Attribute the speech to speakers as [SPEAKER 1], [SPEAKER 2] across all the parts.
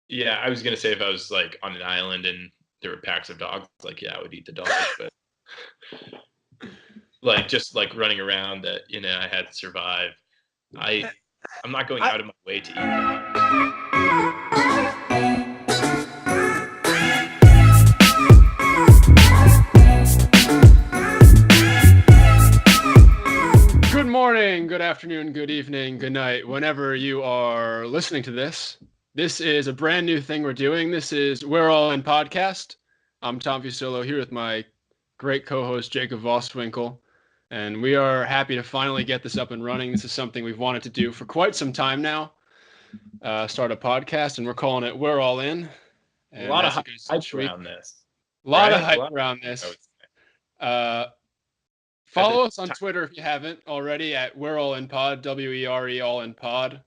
[SPEAKER 1] Yeah, I was gonna say if I was like on an island and there were packs of dogs, like yeah, I would eat the dogs, but like just like running around that I had to survive. I'm not going
[SPEAKER 2] I,
[SPEAKER 1] out of my way to eat dogs.
[SPEAKER 2] Good morning, good afternoon, good evening, good night, whenever you are listening to this. This is a brand new thing we're doing. This is We're All In Podcast. I'm Tom Fusillo here with my great co-host Jacob Voswinkle, and we are happy to finally get this up and running. This is something we've wanted to do for quite some time now. Start a podcast, and we're calling it We're All In,
[SPEAKER 1] A
[SPEAKER 2] and
[SPEAKER 1] lot of
[SPEAKER 2] as you guys said,
[SPEAKER 1] hype around this,
[SPEAKER 2] a lot of
[SPEAKER 1] right? A
[SPEAKER 2] hype
[SPEAKER 1] lot.
[SPEAKER 2] around
[SPEAKER 1] I
[SPEAKER 2] this.
[SPEAKER 1] would say.
[SPEAKER 2] Uh,
[SPEAKER 1] At the
[SPEAKER 2] Follow us on
[SPEAKER 1] time,
[SPEAKER 2] Twitter if you haven't already at We're All In Pod, WERE All In Pod.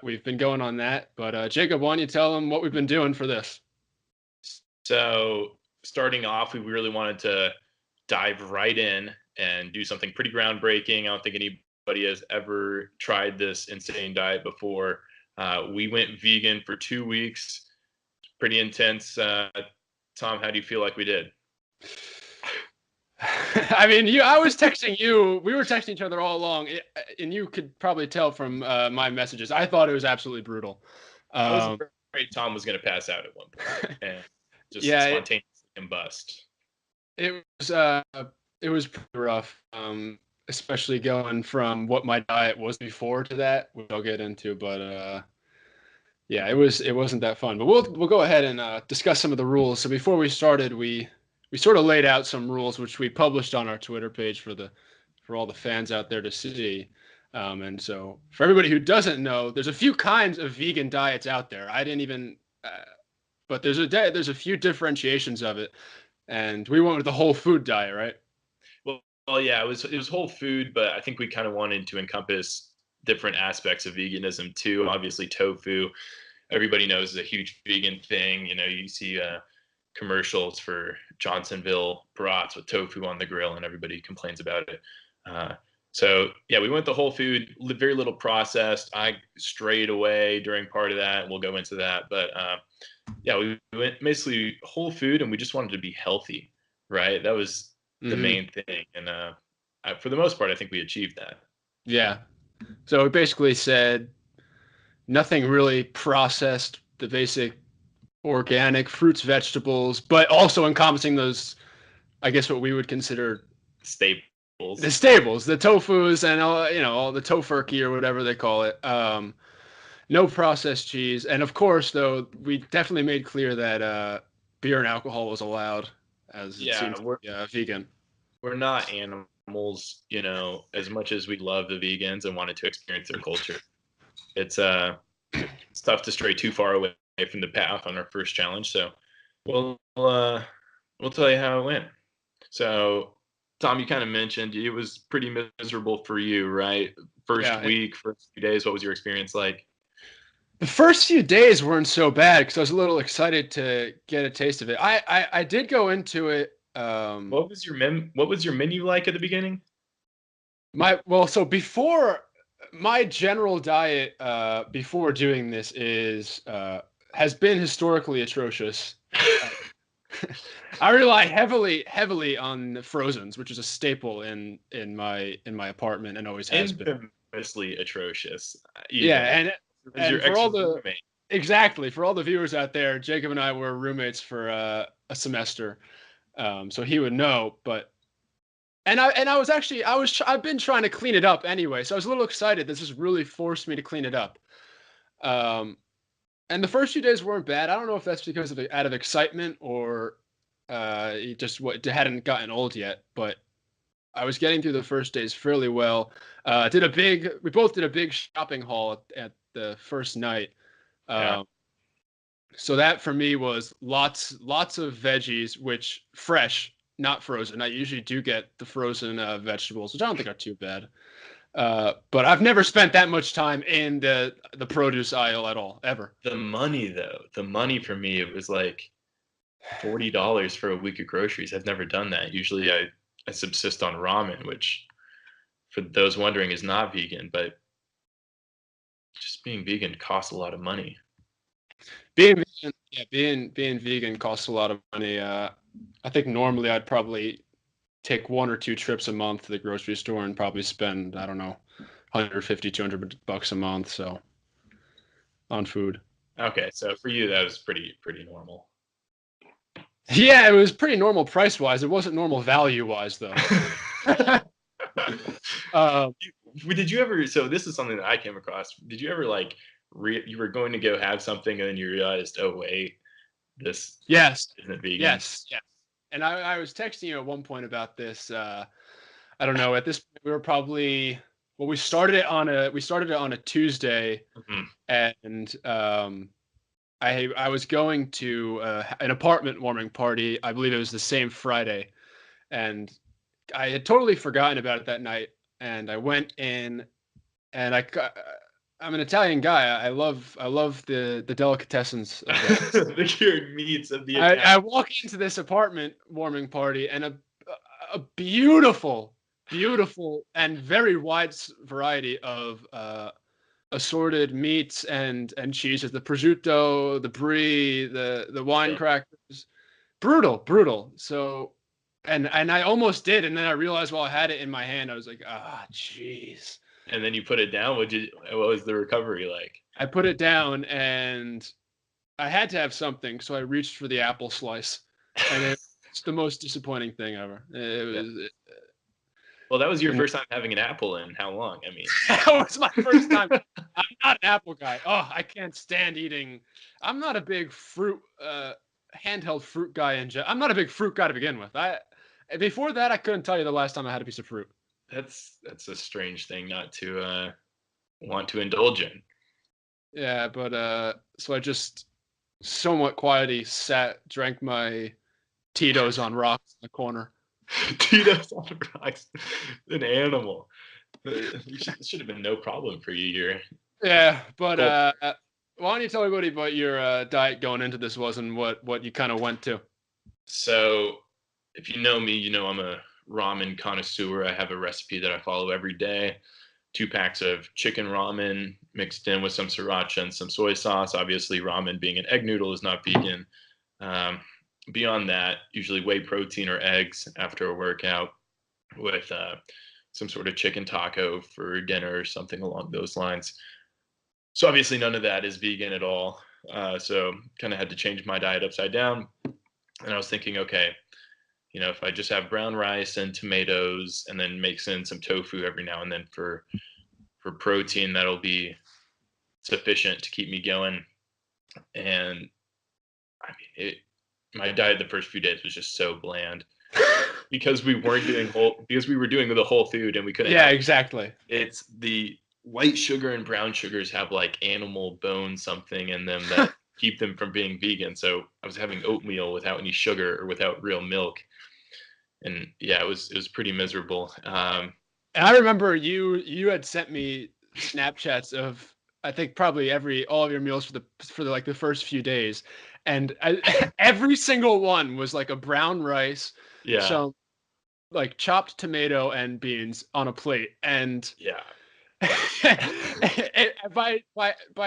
[SPEAKER 2] We've been going on that, but Jacob, why don't you tell them what we've been doing for this?
[SPEAKER 1] so starting off, we really wanted to dive right in and do something pretty groundbreaking. I don't think anybody has ever tried this insane diet before. We went vegan for 2 weeks. Pretty intense. Tom, how do you feel like we did?
[SPEAKER 2] I mean, I was texting you. We were texting each other all along, and you could probably tell from my messages. I thought it was absolutely brutal.
[SPEAKER 1] I was
[SPEAKER 2] Um,
[SPEAKER 1] afraid Tom was going to pass out at one point and just
[SPEAKER 2] yeah,
[SPEAKER 1] spontaneously combust.
[SPEAKER 2] it was uh, it was pretty rough. Especially going from what my diet was before to that, which I'll get into. But yeah, it wasn't that fun. But we'll go ahead and discuss some of the rules. So before we started, we sort of laid out some rules which we published on our Twitter page for all the fans out there to see. And so for everybody who doesn't know, there's a few kinds of vegan diets out there. I didn't even, but there's a few differentiations of it, and we went with the whole food diet, right?
[SPEAKER 1] Well, yeah, it was whole food, but I think we kind of wanted to encompass different aspects of veganism too. Obviously, tofu, everybody knows is a huge vegan thing. You see commercials for Johnsonville brats with tofu on the grill, and everybody complains about it. Uh, so yeah, we went the whole food, very little processed. I strayed away during part of that, and we'll go into that. But yeah, we went basically whole food, and we just wanted to be healthy, right? That was the
[SPEAKER 2] Mm-hmm.
[SPEAKER 1] main thing, and for the most part, I think we achieved that.
[SPEAKER 2] Yeah. So it basically said nothing really processed, the basic organic fruits, vegetables, but also encompassing those, I guess, what we would consider the
[SPEAKER 1] Staples.
[SPEAKER 2] staples, the tofus, and all the tofurkey or whatever they call it. No processed cheese, and of course, though, we definitely made clear that beer and alcohol was allowed, as it
[SPEAKER 1] Yeah,
[SPEAKER 2] seems to be vegan.
[SPEAKER 1] we're not animals, as much as we love the vegans and wanted to experience their culture. It's it's tough to stray too far away from the path on our first challenge. So we'll tell you how it went. So Tom, you kind of mentioned it was pretty miserable for you, right? First
[SPEAKER 2] Yeah,
[SPEAKER 1] week, first few days, what was your experience like?
[SPEAKER 2] the first few days weren't so bad because I was a little excited to get a taste of it. I did go into it.
[SPEAKER 1] What was your menu like at the beginning?
[SPEAKER 2] So before my general diet before doing this is has been historically atrocious. I rely heavily on the frozens, which is a staple in my apartment and always has been.
[SPEAKER 1] Infamously atrocious.
[SPEAKER 2] Yeah,
[SPEAKER 1] As
[SPEAKER 2] and
[SPEAKER 1] your
[SPEAKER 2] for
[SPEAKER 1] ex
[SPEAKER 2] all the
[SPEAKER 1] roommate.
[SPEAKER 2] exactly for all the viewers out there, Jacob and I were roommates for a semester, so he would know. But I was actually I've been trying to clean it up anyway, so I was a little excited. This has really forced me to clean it up. Um, and the first few days weren't bad. I don't know if that's because of out of excitement or it just what hadn't gotten old yet, but I was getting through the first days fairly well. We both did a big shopping haul at the first night.
[SPEAKER 1] Yeah.
[SPEAKER 2] Um, so that for me was lots of veggies, which fresh, not frozen. I usually do get the frozen vegetables, which I don't think are too bad. But I've never spent that much time in the produce aisle at all, ever.
[SPEAKER 1] The money though, the money for me, it was like $40 for a week of groceries. I've never done that. Usually I subsist on ramen, which for those wondering is not vegan, but just being vegan costs a lot of money.
[SPEAKER 2] Being vegan, yeah, being vegan costs a lot of money. I think normally I'd probably take 1 or 2 trips a month to the grocery store and probably spend, I don't know, 150, $200 a month. So on food.
[SPEAKER 1] Okay, so for you that was pretty normal.
[SPEAKER 2] Yeah, it was pretty normal price wise. It wasn't normal value wise though. um,
[SPEAKER 1] Did you ever? So this is something that I came across. Did you ever like you were going to go have something and then you realized, oh wait, this
[SPEAKER 2] yes,
[SPEAKER 1] isn't vegan.
[SPEAKER 2] yes. And I was texting you at one point about this. I don't know. At this point, we were probably well. We started it on a Tuesday,
[SPEAKER 1] Mhm.
[SPEAKER 2] and I was going to an apartment warming party. I believe it was the same Friday, and I had totally forgotten about it that night. And I went in, and I'm an Italian guy. I love the delicatessens of that.
[SPEAKER 1] The cured meats of the
[SPEAKER 2] I
[SPEAKER 1] Italian.
[SPEAKER 2] walk into this apartment warming party, and a beautiful, beautiful, and very wide variety of assorted meats and cheeses. The prosciutto, the brie, the wine
[SPEAKER 1] Yeah.
[SPEAKER 2] crackers. Brutal. So, and I almost did, and then I realized while I had it in my hand, I was like, ah, jeez.
[SPEAKER 1] And then you put it down. What was the recovery like?
[SPEAKER 2] I put it down, and I had to have something, so I reached for the apple slice, and it's the most disappointing thing ever. It
[SPEAKER 1] Yeah.
[SPEAKER 2] was.
[SPEAKER 1] Well, that was your
[SPEAKER 2] And
[SPEAKER 1] first time having an apple in how long? I mean,
[SPEAKER 2] that was my first time. I'm not an apple guy. Oh, I can't stand eating. I'm not a big fruit, handheld fruit guy I'm not a big fruit guy to begin with. Before that, I couldn't tell you the last time I had a piece of fruit.
[SPEAKER 1] that's a strange thing not to want to indulge in.
[SPEAKER 2] Yeah, but so I just somewhat quietly drank my Tito's on rocks in the corner.
[SPEAKER 1] Tito's on the rocks, an animal. Should have been no problem for you. You're
[SPEAKER 2] Yeah, but
[SPEAKER 1] cool.
[SPEAKER 2] why don't you tell everybody what your diet going into this was and what you kind of went to?
[SPEAKER 1] So, if you know me, you know I'm a ramen connoisseur. I have a recipe that I follow every day. 2 packs of chicken ramen mixed in with some sriracha and some soy sauce. Obviously, ramen being an egg noodle is not vegan. Um, Beyond that, usually whey protein or eggs after a workout with some sort of chicken taco for dinner or something along those lines. So obviously, none of that is vegan at all. So kind of had to change my diet upside down. And I was thinking, okay, if I just have brown rice and tomatoes and then mix in some tofu every now and then for protein, that'll be sufficient to keep me going. And I mean, my diet the first few days was just so bland because we weren't doing because we were doing the whole food and we couldn't
[SPEAKER 2] Yeah,
[SPEAKER 1] have
[SPEAKER 2] exactly.
[SPEAKER 1] it's the white sugar and brown sugars have like animal bone something in them that keep them from being vegan. So I was having oatmeal without any sugar or without real milk, and yeah, it was pretty miserable.
[SPEAKER 2] And I remember you had sent me Snapchats of I think probably all of your meals for the like the first few days, and every single one was like a brown rice,
[SPEAKER 1] Yeah,
[SPEAKER 2] some like chopped tomato and beans on a plate, and
[SPEAKER 1] yeah.
[SPEAKER 2] by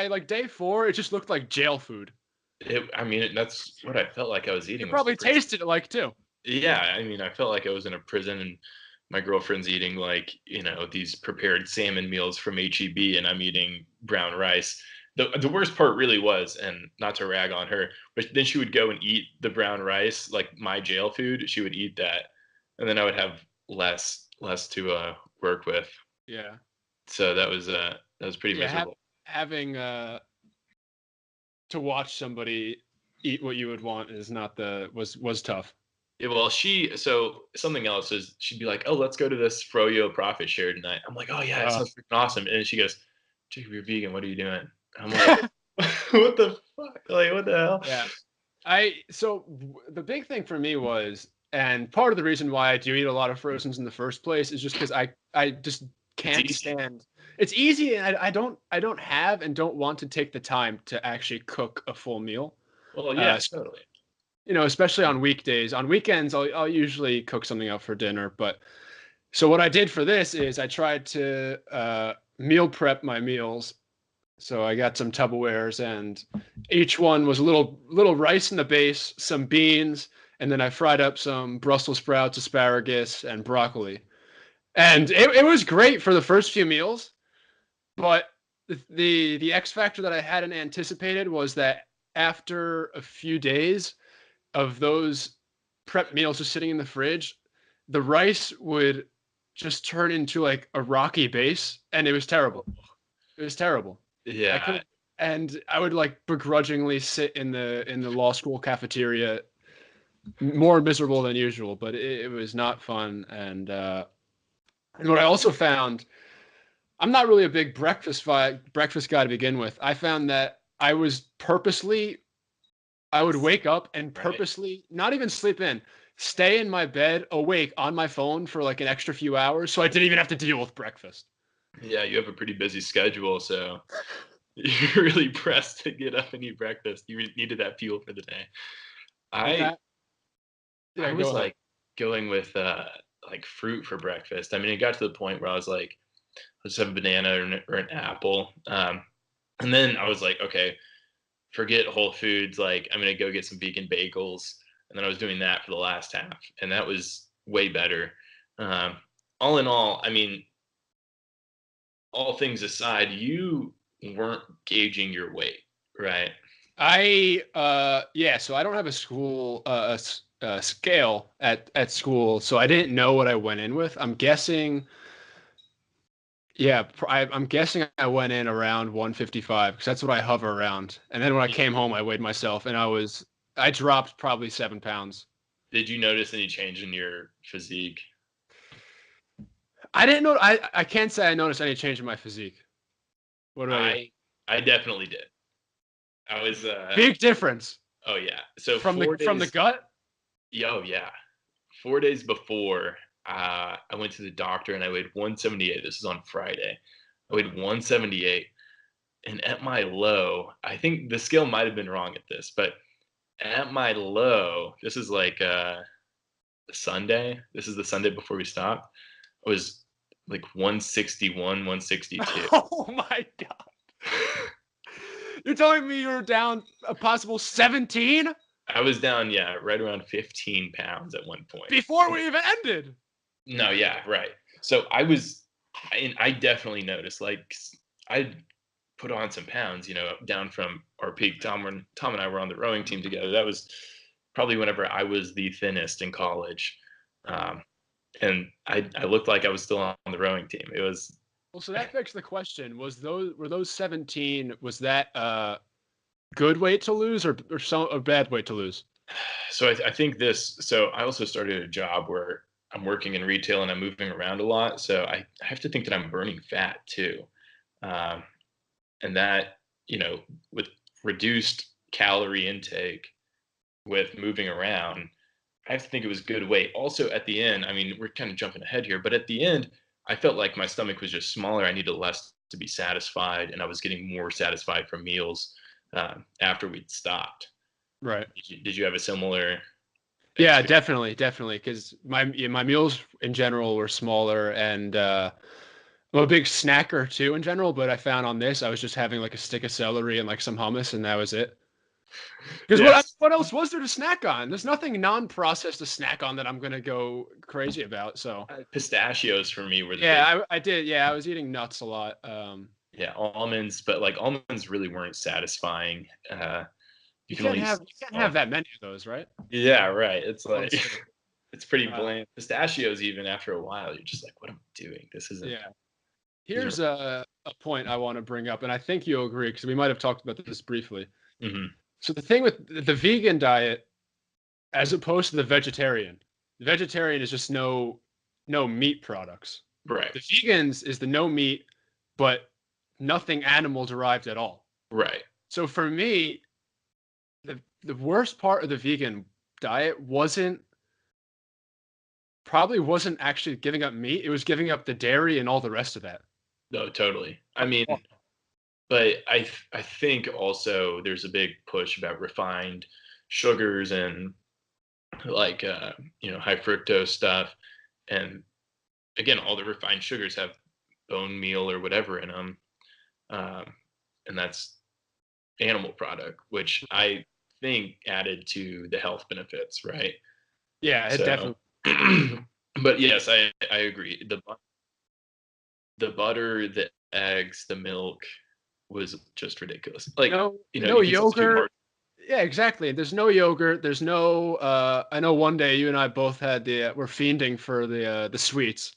[SPEAKER 2] like day 4, it just looked like jail food.
[SPEAKER 1] I mean, that's what I felt like I was
[SPEAKER 2] You
[SPEAKER 1] eating was
[SPEAKER 2] probably
[SPEAKER 1] prison.
[SPEAKER 2] tasted it like too.
[SPEAKER 1] Yeah, I mean, I felt like I was in a prison and my girlfriend's eating like, these prepared salmon meals from HEB and I'm eating brown rice. The worst part really was, and not to rag on her, but then she would go and eat the brown rice, like my jail food. She would eat that, and then I would have less to work with.
[SPEAKER 2] Yeah,
[SPEAKER 1] So that was pretty
[SPEAKER 2] yeah.
[SPEAKER 1] miserable.
[SPEAKER 2] Having to watch somebody eat what you would want is not the was tough.
[SPEAKER 1] Yeah, well, so something else is she'd be like, "Oh, let's go to this Froyo profit share tonight." I'm like, "Oh yeah, it
[SPEAKER 2] Uh,
[SPEAKER 1] sounds freaking awesome." And she goes, "Jacob, you're vegan. What are you doing?" I'm like, "What the fuck? Like, what the hell?"
[SPEAKER 2] yeah. The big thing for me was, and part of the reason why I do eat a lot of frozens in the first place is just because I just
[SPEAKER 1] It's
[SPEAKER 2] can't
[SPEAKER 1] easy.
[SPEAKER 2] stand. It's easy, and I don't have and don't want to take the time to actually cook a full meal.
[SPEAKER 1] Well, yeah,
[SPEAKER 2] Uh,
[SPEAKER 1] totally.
[SPEAKER 2] Especially on weekdays. On weekends, I'll usually cook something up for dinner. But so what I did for this is I tried to meal prep my meals So I got some Tupperwares, and each one was a little rice in the base, some beans, and then I fried up some Brussels sprouts, asparagus, and broccoli. And it was great for the first few meals, but the X factor that I hadn't anticipated was that after a few days of those prep meals just sitting in the fridge, the rice would just turn into like a rocky base, and it was terrible. It was terrible. I
[SPEAKER 1] Yeah,
[SPEAKER 2] couldn't, and I would like begrudgingly sit in the law school cafeteria, more miserable than usual, but it was not fun. And what I also found, I'm not really a big breakfast guy to begin with. I found that I would wake up and
[SPEAKER 1] right.
[SPEAKER 2] purposely not even sleep in, stay in my bed awake on my phone for like an extra few hours, so I didn't even have to deal with breakfast.
[SPEAKER 1] Yeah, you have a pretty busy schedule, so you're really pressed to get up and eat breakfast. You needed that fuel for the day.
[SPEAKER 2] And
[SPEAKER 1] I
[SPEAKER 2] that,
[SPEAKER 1] I
[SPEAKER 2] yeah, go
[SPEAKER 1] was
[SPEAKER 2] ahead.
[SPEAKER 1] like going with like fruit for breakfast. I mean, it got to the point where I was like, let's have a banana or an apple. And then I was like, okay, forget Whole Foods. Like, I'm gonna go get some vegan bagels. And then I was doing that for the last half, and that was way better. Um, all in all, I mean, all things aside, you weren't gauging your weight, right?
[SPEAKER 2] Yeah, so I don't have a scale at school, so I didn't know what I went in with. I'm guessing, yeah, I'm guessing I went in around 155 because that's what I hover around. And then when I came home, I weighed myself, and I dropped probably 7 pounds.
[SPEAKER 1] Did you notice any change in your physique?
[SPEAKER 2] I didn't know. I can't say I noticed any change in my physique. What about you?
[SPEAKER 1] I definitely did. I was
[SPEAKER 2] Big difference
[SPEAKER 1] oh yeah. So
[SPEAKER 2] from the
[SPEAKER 1] 4
[SPEAKER 2] from the
[SPEAKER 1] days
[SPEAKER 2] gut.
[SPEAKER 1] oh yeah. 4 days before I went to the doctor and I weighed 178. This is on Friday. I weighed 178, and at my low, I think the scale might have been wrong at this, but at my low, this is like Sunday. This is the Sunday before we stopped. I was like 161, 162.
[SPEAKER 2] Oh my god! You're telling me you're down a possible 17
[SPEAKER 1] I was down, yeah, right around 15 pounds at one point.
[SPEAKER 2] before we even ended.
[SPEAKER 1] No, yeah, right. So I definitely noticed, like, I put on some pounds, down from our peak. Tom and I were on the rowing team together. That was probably whenever I was the thinnest in college. Um, and I looked like I was still on the rowing team. It was
[SPEAKER 2] Well, so that begs the question: were those 17? Was that good weight to lose or some a bad weight to lose?
[SPEAKER 1] so I think this. So I also started a job where I'm working in retail and I'm moving around a lot. So I have to think that I'm burning fat too. Um, and that, with reduced calorie intake, with moving around, I have to think it was good weight. Also, at the end, I mean, we're kind of jumping ahead here, but at the end, I felt like my stomach was just smaller. I needed less to be satisfied, and I was getting more satisfied from meals after we'd stopped.
[SPEAKER 2] Right.
[SPEAKER 1] Did you have a similar
[SPEAKER 2] Yeah,
[SPEAKER 1] experience?
[SPEAKER 2] definitely. Because my meals in general were smaller, and I'm a big snacker too in general. But I found on this, I was just having like a stick of celery and like some hummus, and that was it. Because
[SPEAKER 1] Yes,
[SPEAKER 2] what else was there to snack on? There's nothing non-processed to snack on that I'm gonna go crazy about. So
[SPEAKER 1] pistachios for me were the big.
[SPEAKER 2] yeah, I did. Yeah, I was eating nuts a lot.
[SPEAKER 1] Yeah, almonds, but like almonds really weren't satisfying. You can only eat
[SPEAKER 2] You can't
[SPEAKER 1] small.
[SPEAKER 2] have that many of those, right?
[SPEAKER 1] Yeah, right. It's
[SPEAKER 2] One
[SPEAKER 1] like
[SPEAKER 2] sitting.
[SPEAKER 1] it's pretty
[SPEAKER 2] Uh,
[SPEAKER 1] bland. Pistachios, even after a while, you're just like, what am I doing? This isn't.
[SPEAKER 2] yeah.
[SPEAKER 1] Isn't.
[SPEAKER 2] Here's a point I want to bring up, and I think you'll agree because we might have talked about this briefly.
[SPEAKER 1] Mhm.
[SPEAKER 2] So the thing with the vegan diet, as opposed to the vegetarian is just no meat products.
[SPEAKER 1] Right,
[SPEAKER 2] The vegans is the no meat, but nothing animal derived at all.
[SPEAKER 1] right.
[SPEAKER 2] So for me, the worst part of the vegan diet probably wasn't actually giving up meat. It was giving up the dairy and all the rest of that.
[SPEAKER 1] No, totally. I mean, but I think also there's a big push about refined sugars and like high fructose stuff, and again, all the refined sugars have bone meal or whatever in them. Um, and that's animal product, which I think added to the health benefits, right?
[SPEAKER 2] Yeah, it
[SPEAKER 1] So,
[SPEAKER 2] definitely.
[SPEAKER 1] but yes, I agree. The butter, the eggs, the milk was just ridiculous. Like,
[SPEAKER 2] No
[SPEAKER 1] you can substitute
[SPEAKER 2] yogurt.
[SPEAKER 1] more.
[SPEAKER 2] Yeah, exactly. There's no yogurt. There's no. I know one day you and I both had we're fiending for the sweets.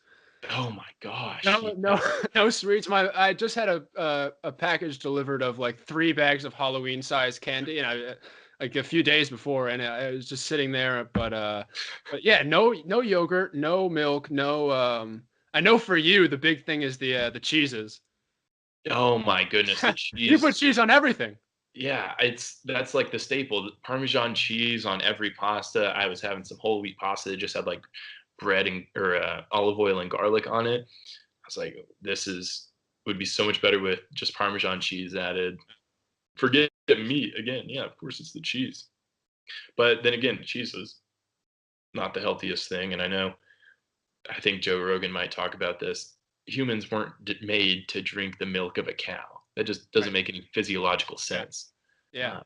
[SPEAKER 1] Oh my gosh,
[SPEAKER 2] No, no,
[SPEAKER 1] yeah.
[SPEAKER 2] no sweets. I just had a package delivered of like 3 bags of Halloween size candy, and like a few days before, and I was just sitting there. But yeah, no yogurt, no milk, no. I know for you the big thing is the cheeses.
[SPEAKER 1] Oh my goodness, the
[SPEAKER 2] You put
[SPEAKER 1] cheese.
[SPEAKER 2] cheese on everything.
[SPEAKER 1] Yeah, that's like the staple. The Parmesan cheese on every pasta. I was having some whole wheat pasta that just had like bread and or olive oil and garlic on it. I was like, this is would be so much better with just Parmesan cheese added. Forget meat again. Yeah, of course it's the cheese. But then again, cheese is not the healthiest thing. And I think Joe Rogan might talk about this. Humans weren't made to drink the milk of a cow. That just doesn't
[SPEAKER 2] Right.
[SPEAKER 1] make any physiological sense.
[SPEAKER 2] Yeah.
[SPEAKER 1] Uh,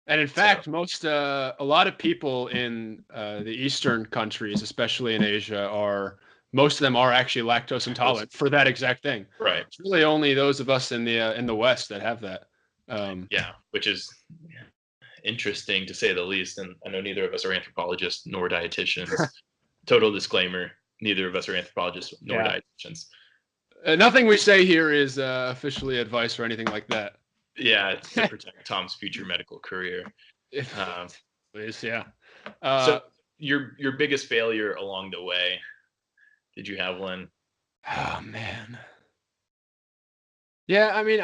[SPEAKER 2] And in
[SPEAKER 1] so
[SPEAKER 2] fact, a lot of people in the Eastern countries, especially in Asia, most of them are actually lactose
[SPEAKER 1] those,
[SPEAKER 2] intolerant for that exact thing.
[SPEAKER 1] right.
[SPEAKER 2] It's really only those of us in the West that have that.
[SPEAKER 1] Yeah, which is interesting to say the least. And I know neither of us are anthropologists nor dietitians. Total disclaimer: neither of us are anthropologists nor
[SPEAKER 2] Yeah.
[SPEAKER 1] dietitians.
[SPEAKER 2] Nothing we say here is officially advice or anything like that.
[SPEAKER 1] Yeah, it's to protect Tom's future medical career.
[SPEAKER 2] If
[SPEAKER 1] Um,
[SPEAKER 2] please, yeah.
[SPEAKER 1] so
[SPEAKER 2] Uh,
[SPEAKER 1] your biggest failure along the way? Did you have one?
[SPEAKER 2] oh man. Yeah, I mean,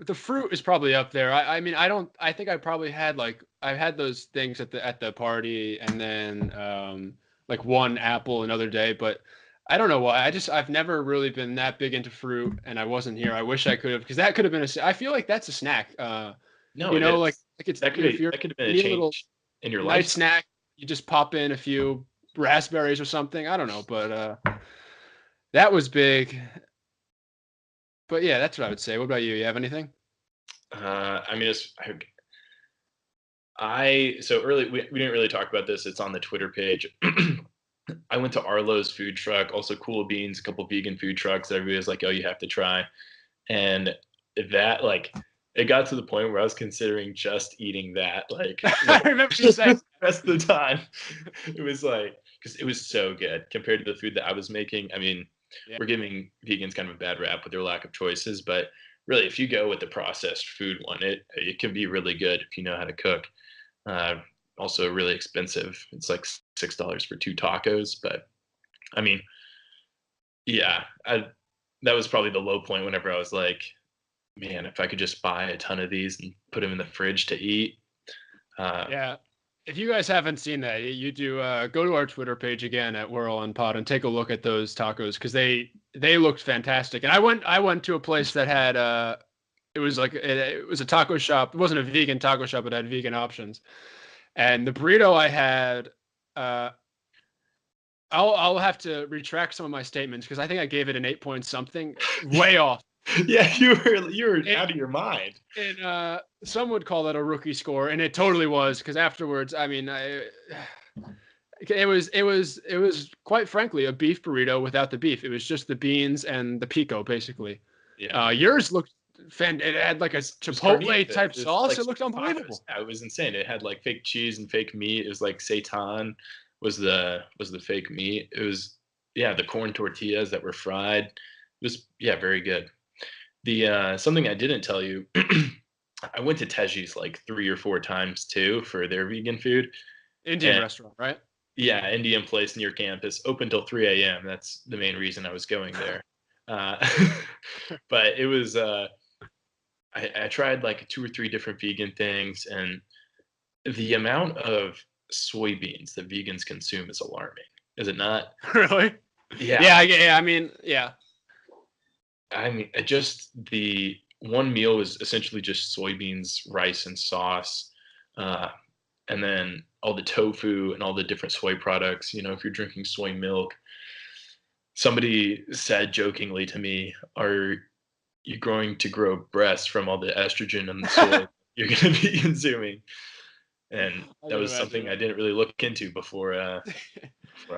[SPEAKER 2] the fruit is probably up there. I mean, I don't. I think I probably had like I had those things at the party, and then like one apple another day. But I don't know why. I've never really been that big into fruit, and I wasn't here. I wish I could have because that could have been I feel like that's a snack.
[SPEAKER 1] No, it is.
[SPEAKER 2] Like it's
[SPEAKER 1] That
[SPEAKER 2] if you're
[SPEAKER 1] that could have been
[SPEAKER 2] you
[SPEAKER 1] a
[SPEAKER 2] need a little
[SPEAKER 1] change in your
[SPEAKER 2] night
[SPEAKER 1] lifestyle.
[SPEAKER 2] snack, you just pop in a few raspberries or something. I don't know, but that was big. But yeah, that's what I would say. What about you? You have anything?
[SPEAKER 1] I mean, I so early we didn't really talk about this. It's on the Twitter page. I went to Arlo's food truck, also Cool Beans, a couple vegan food trucks that everybody was like, "Oh, you have to try." And that like it got to the point where I was considering just eating that like
[SPEAKER 2] I remember you saying.
[SPEAKER 1] the rest of the time. It was like because it was so good compared to the food that I was making. I mean,
[SPEAKER 2] Yeah.
[SPEAKER 1] we're giving vegans kind of a bad rap with their lack of choices, but really, if you go with the processed food one, it can be really good if you know how to cook. Uh, Also really expensive. It's like $6 for 2 tacos, but I mean, yeah, that was probably the low point whenever I was like, man, if I could just buy a ton of these and put them in the fridge to eat. Uh,
[SPEAKER 2] Yeah. If you guys haven't seen that, you do go to our Twitter page again at Whirl on Pod and take a look at those tacos because they looked fantastic. And I went to a place that had it was like it was a taco shop. It wasn't a vegan taco shop, it had vegan options. And the burrito I had, uh, I'll have to retract some of my statements because I think I gave it an 8 point something, way off.
[SPEAKER 1] yeah, you were
[SPEAKER 2] It,
[SPEAKER 1] out of your mind.
[SPEAKER 2] and some would call that a rookie score, and it totally was because afterwards, I mean, it was quite frankly a beef burrito without the beef. It was just the beans and the pico, basically.
[SPEAKER 1] Yeah,
[SPEAKER 2] Yours looked It had like a
[SPEAKER 1] it was carnitas.
[SPEAKER 2] chipotle type
[SPEAKER 1] It was
[SPEAKER 2] sauce.
[SPEAKER 1] like
[SPEAKER 2] It looked
[SPEAKER 1] tacos.
[SPEAKER 2] unbelievable.
[SPEAKER 1] Yeah, it was insane. It had like fake cheese and fake meat. It was like seitan was the fake meat. It was yeah, the corn tortillas that were fried. It was yeah, very good. The something I didn't tell you, I went to Teji's like 3 or 4 times too for their vegan food.
[SPEAKER 2] Indian
[SPEAKER 1] And
[SPEAKER 2] restaurant, right?
[SPEAKER 1] yeah, Indian place near campus, open till 3 a.m. That's the main reason I was going there. Uh, but it was I tried like 2 or 3 different vegan things, and the amount of soybeans that vegans consume is alarming. Is it not?
[SPEAKER 2] Really?
[SPEAKER 1] Yeah,
[SPEAKER 2] Yeah. I mean, yeah.
[SPEAKER 1] I mean, just the one meal was essentially just soybeans, rice, and sauce, uh, and then all the tofu and all the different soy products. You know, if you're drinking soy milk, somebody said jokingly to me, "Are you're going to grow breasts from all the estrogen in the soil you're going to be consuming. And
[SPEAKER 2] I
[SPEAKER 1] that
[SPEAKER 2] can
[SPEAKER 1] was
[SPEAKER 2] imagine
[SPEAKER 1] something I
[SPEAKER 2] that.
[SPEAKER 1] didn't really look into before I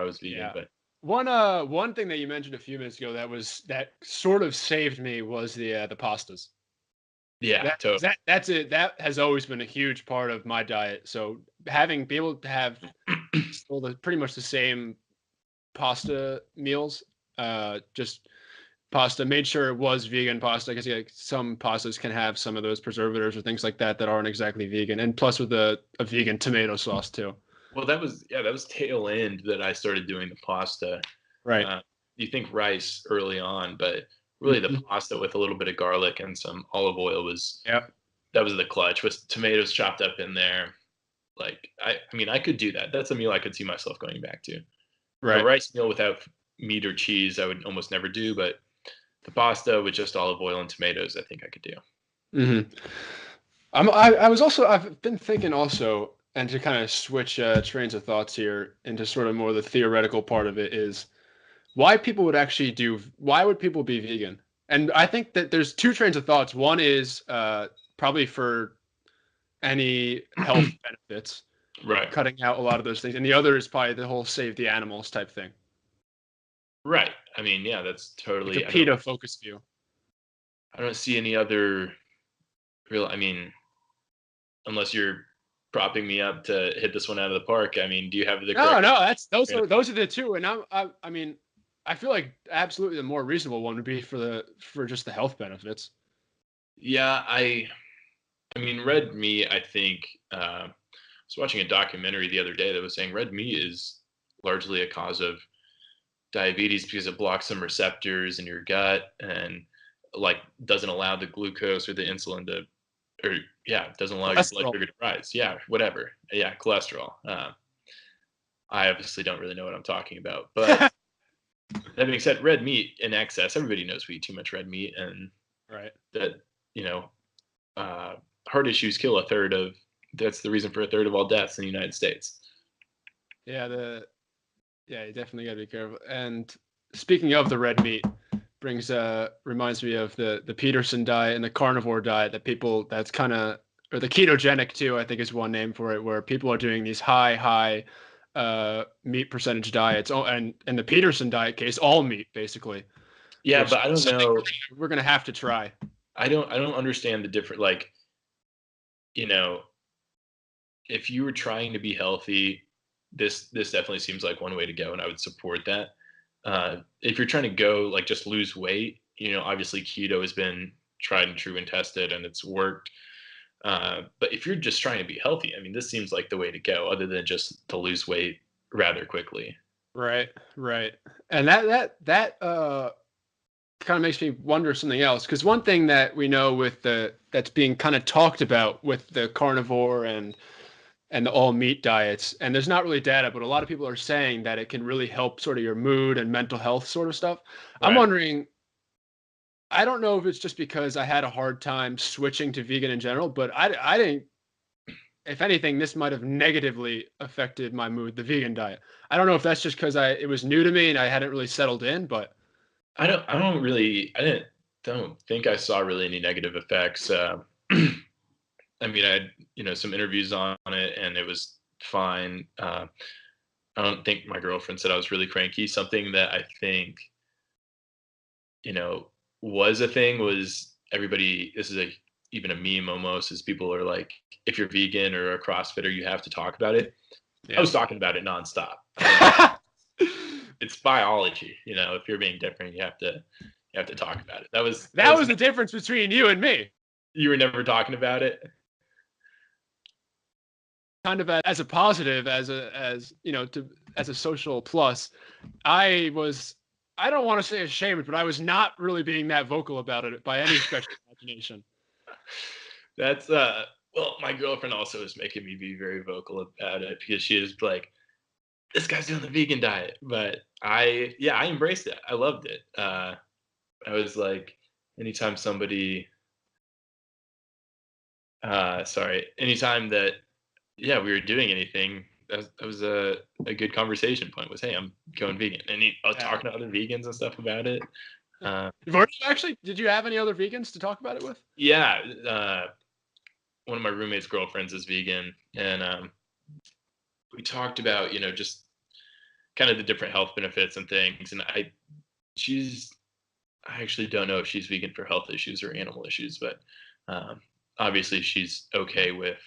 [SPEAKER 1] was vegan.
[SPEAKER 2] Yeah.
[SPEAKER 1] But
[SPEAKER 2] One thing that you mentioned a few minutes ago that sort of saved me was the pastas.
[SPEAKER 1] yeah, totally.
[SPEAKER 2] That's it. That has always been a huge part of my diet. So be able to have still pretty much the same pasta meals, just pasta. Made sure it was vegan pasta because yeah, some pastas can have some of those preservatives or things like that that aren't exactly vegan, and plus with a vegan tomato sauce too.
[SPEAKER 1] Well, that was tail end that I started doing the pasta.
[SPEAKER 2] Right.
[SPEAKER 1] Uh, you think rice early on, but really the
[SPEAKER 2] Mhm.
[SPEAKER 1] pasta with a little bit of garlic and some olive oil
[SPEAKER 2] Yep.
[SPEAKER 1] that was the clutch with tomatoes chopped up in there. Like I mean, I could do that. That's a meal I could see myself going back to. A
[SPEAKER 2] Right.
[SPEAKER 1] rice meal without meat or cheese, I would almost never do, but the pasta with just olive oil and tomatoes, I think I could do.
[SPEAKER 2] Hmm. I was also I've been thinking also, and to kind of switch trains of thoughts here into sort of more the theoretical part of it is why would people be vegan? And I think that there's two trains of thoughts. One is probably for any health benefits,
[SPEAKER 1] Right.
[SPEAKER 2] cutting out a lot of those things, and the other is probably the whole save the animals type thing,
[SPEAKER 1] Right. I mean, yeah, that's
[SPEAKER 2] like a
[SPEAKER 1] totally
[SPEAKER 2] PETA focus view.
[SPEAKER 1] I don't see any other real I mean, unless you're propping me up to hit this one out of the park. I mean, do you have the
[SPEAKER 2] No,
[SPEAKER 1] correct
[SPEAKER 2] no, that's those are the two, and I mean, I feel like absolutely the more reasonable one would be for just the health benefits.
[SPEAKER 1] Yeah, I mean, red meat, I think I was watching a documentary the other day that was saying red meat is largely a cause of diabetes because it blocks some receptors in your gut and like doesn't allow the glucose or the insulin to or yeah, doesn't allow your blood
[SPEAKER 2] Cholesterol.
[SPEAKER 1] sugar to rise. Yeah, whatever. Yeah, cholesterol. I obviously don't really know what I'm talking about, but that being said, red meat in excess, everybody knows we eat too much red meat, and
[SPEAKER 2] Right.
[SPEAKER 1] that you know, uh, heart issues kill a third of. That's the reason for a third of all deaths in the United States.
[SPEAKER 2] Yeah, yeah, you definitely got to be careful. And speaking of the red meat, reminds me of the Peterson diet and the carnivore diet that people that's kind of or the ketogenic too, I think is one name for it, where people are doing these high meat percentage diets. Oh, and in the Peterson diet case, all meat basically,
[SPEAKER 1] Yeah,
[SPEAKER 2] which
[SPEAKER 1] but I
[SPEAKER 2] is
[SPEAKER 1] don't
[SPEAKER 2] something
[SPEAKER 1] know.
[SPEAKER 2] we're gonna have to try.
[SPEAKER 1] I don't understand the different. Like you know, if you were trying to be healthy, this definitely seems like one way to go, and I would support that. If you're trying to go like just lose weight, obviously keto has been tried and true and tested, and it's worked. But if you're just trying to be healthy, I mean, this seems like the way to go, other than just to lose weight rather quickly.
[SPEAKER 2] Right, right. And that kind of makes me wonder something else because one thing that we know with the that's being kind of talked about with the carnivore and the all meat diets, and there's not really data, but a lot of people are saying that it can really help sort of your mood and mental health sort of stuff. I'm
[SPEAKER 1] Right.
[SPEAKER 2] wondering, I don't know if it's just because I had a hard time switching to vegan in general, but I didn't, if anything, this might have negatively affected my mood, the vegan diet. I don't know if that's just because it was new to me and I hadn't really settled in, but
[SPEAKER 1] I don't think I saw really any negative effects. I mean, I had some interviews on it, and it was fine. I don't think my girlfriend said I was really cranky. Something that I think you know was a thing was everybody. This is a even a meme almost. Is people are like, if you're vegan or a CrossFitter, you have to talk about it. I
[SPEAKER 2] yeah.
[SPEAKER 1] was talking about it nonstop. It's biology. If you're being different, you have to talk about it. That
[SPEAKER 2] That
[SPEAKER 1] was
[SPEAKER 2] was the difference between you and me.
[SPEAKER 1] you were never talking about it.
[SPEAKER 2] Kind of as a positive, as you know, to as a social plus. I was, I don't want to say ashamed, but I was not really being that vocal about it by any stretch of imagination.
[SPEAKER 1] That's well, my girlfriend also is making me be very vocal about it because she is like, this guy's doing the vegan diet. But I embraced it. I loved it. I was like, anytime somebody, anytime that, yeah, we were doing anything, that was a good conversation point was, hey, I'm going vegan. And I was
[SPEAKER 2] Yeah.
[SPEAKER 1] talking to other vegans and stuff about it.
[SPEAKER 2] Actually, did you have any other vegans to talk about it with?
[SPEAKER 1] Yeah, one of my roommate's girlfriends is vegan, and we talked about just kind of the different health benefits and things. And she's I actually don't know if she's vegan for health issues or animal issues, but um, obviously she's okay with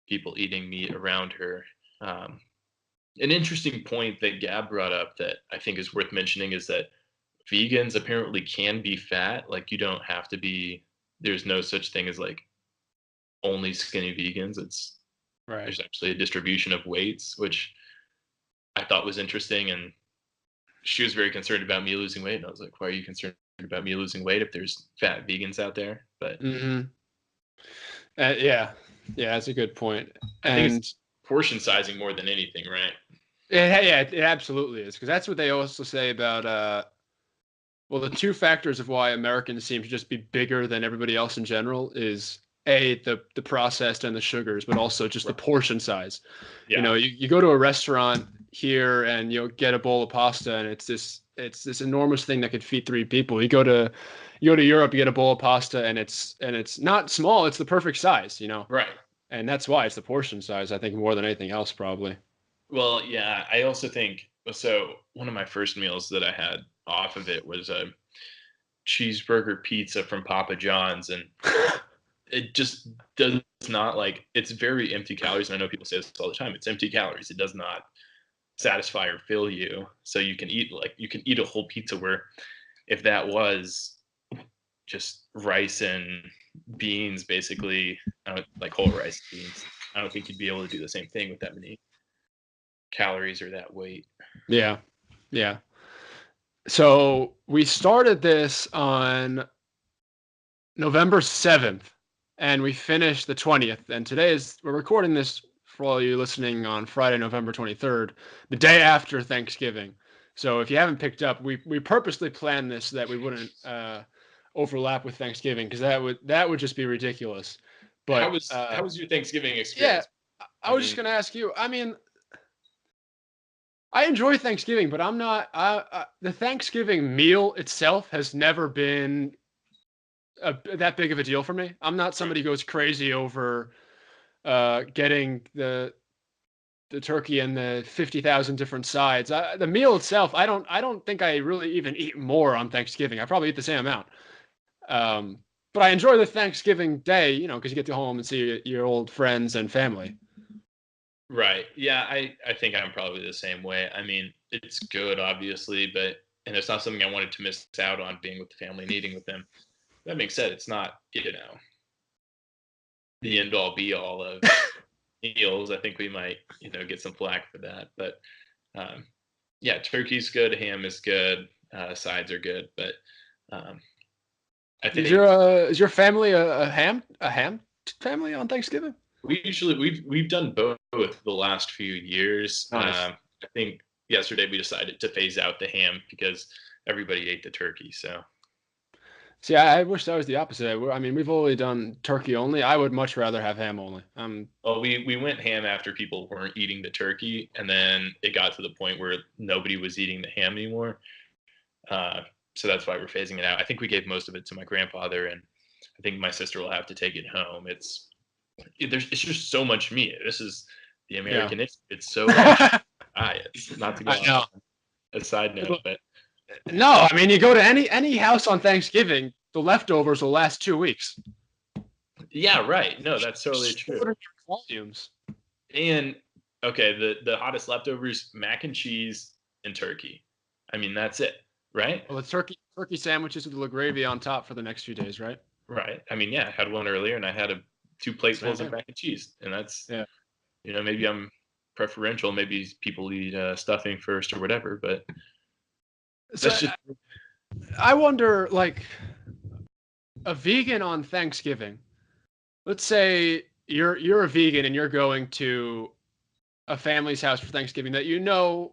[SPEAKER 1] people eating meat around her. Um, an interesting point that Gab brought up that I think is worth mentioning is that vegans apparently can be fat. Like you don't have to be. There's no such thing as like only skinny vegans.
[SPEAKER 2] Right.
[SPEAKER 1] There's actually a distribution of weights, which I thought was interesting. And she was very concerned about me losing weight, and I was like, "Why are you concerned about me losing weight if there's fat vegans out there?" But
[SPEAKER 2] Mm-hmm. Yeah, yeah, that's a good point.
[SPEAKER 1] I think
[SPEAKER 2] And
[SPEAKER 1] it's portion sizing more than anything, right?
[SPEAKER 2] it absolutely is, because that's what they also say about well, the two factors of why Americans seem to just be bigger than everybody else in general is the processed and the sugars, but also just the
[SPEAKER 1] Right.
[SPEAKER 2] portion size. You
[SPEAKER 1] Yeah,
[SPEAKER 2] know, you go to a restaurant here and you'll get a bowl of pasta, and it's this enormous thing that could feed three people. You go to Europe, you get a bowl of pasta, and it's not small, it's the perfect size, you know.
[SPEAKER 1] right.
[SPEAKER 2] And that's why it's the portion size, I think, more than anything else, probably.
[SPEAKER 1] Well, yeah, I also think so. One of my first meals that I had off of it was a cheeseburger pizza from Papa John's, and it just does not like it's very empty calories. And I know people say this all the time. It's empty calories. It does not satisfy or fill you. So you can eat a whole pizza where if that was just rice and beans, basically, like whole rice beans, I don't think you'd be able to do the same thing with that many calories or that weight.
[SPEAKER 2] Yeah, yeah. So we started this on November 7th, and we finished the 20th. And we're recording this for all you listening on Friday, November 23rd, the day after Thanksgiving. So if you haven't picked up, we purposely planned this so that we wouldn't overlap with Thanksgiving, because that would just be ridiculous.
[SPEAKER 1] How
[SPEAKER 2] But
[SPEAKER 1] was how was your Thanksgiving
[SPEAKER 2] yeah,
[SPEAKER 1] experience?
[SPEAKER 2] I
[SPEAKER 1] I
[SPEAKER 2] was just
[SPEAKER 1] mean,
[SPEAKER 2] gonna ask you. I mean, I enjoy Thanksgiving, but I'm not. The Thanksgiving meal itself has never been that big of a deal for me. I'm not
[SPEAKER 1] right.
[SPEAKER 2] somebody who goes crazy over getting the turkey and the 50,000 different sides. The meal itself, I don't think I really even eat more on Thanksgiving. I probably eat the same amount. Um, but I enjoy the Thanksgiving day, because you get to go home and see your old friends and family.
[SPEAKER 1] Right. Yeah, I think I'm probably the same way. I mean, it's good, obviously, but and it's not something I wanted to miss out on being with the family and eating with them. That being said, it's not, the end all be all of meals. I think we might, get some flack for that. But um, yeah, turkey's good, ham is good, sides are good, but um, I think
[SPEAKER 2] Is your family a ham family on Thanksgiving?
[SPEAKER 1] we've done both the last few years.
[SPEAKER 2] Nice.
[SPEAKER 1] I think yesterday we decided to phase out the ham because everybody ate the turkey. So,
[SPEAKER 2] See, I wish that was the opposite. I mean, we've only done turkey only. I would much rather have ham only.
[SPEAKER 1] well, we went ham after people weren't eating the turkey, and then it got to the point where nobody was eating the ham anymore. Uh, so that's why we're phasing it out. I think we gave most of it to my grandfather, and I think my sister will have to take it home. It's just so much meat. This is the
[SPEAKER 2] Yeah.
[SPEAKER 1] American issue. It's so much diet. Not to go
[SPEAKER 2] I
[SPEAKER 1] off
[SPEAKER 2] know.
[SPEAKER 1] on a side note, but
[SPEAKER 2] No, I mean, you go to any house on Thanksgiving, the leftovers will last 2 weeks.
[SPEAKER 1] yeah, right. No, that's totally
[SPEAKER 2] Store
[SPEAKER 1] true.
[SPEAKER 2] it in your volumes.
[SPEAKER 1] And okay, the hottest leftovers, mac and cheese and turkey. I mean, that's it, right?
[SPEAKER 2] Well, the turkey sandwiches with the gravy on top for the next few days, right?
[SPEAKER 1] Right. I mean, yeah, I had one earlier and I had two
[SPEAKER 2] Same
[SPEAKER 1] platefuls of
[SPEAKER 2] thing.
[SPEAKER 1] mac and cheese, and that's
[SPEAKER 2] Yeah.
[SPEAKER 1] maybe I'm preferential. Maybe people eat stuffing first or whatever, but
[SPEAKER 2] So
[SPEAKER 1] that's just
[SPEAKER 2] I wonder, like, a vegan on Thanksgiving. Let's say you're a vegan and you're going to a family's house for Thanksgiving that you know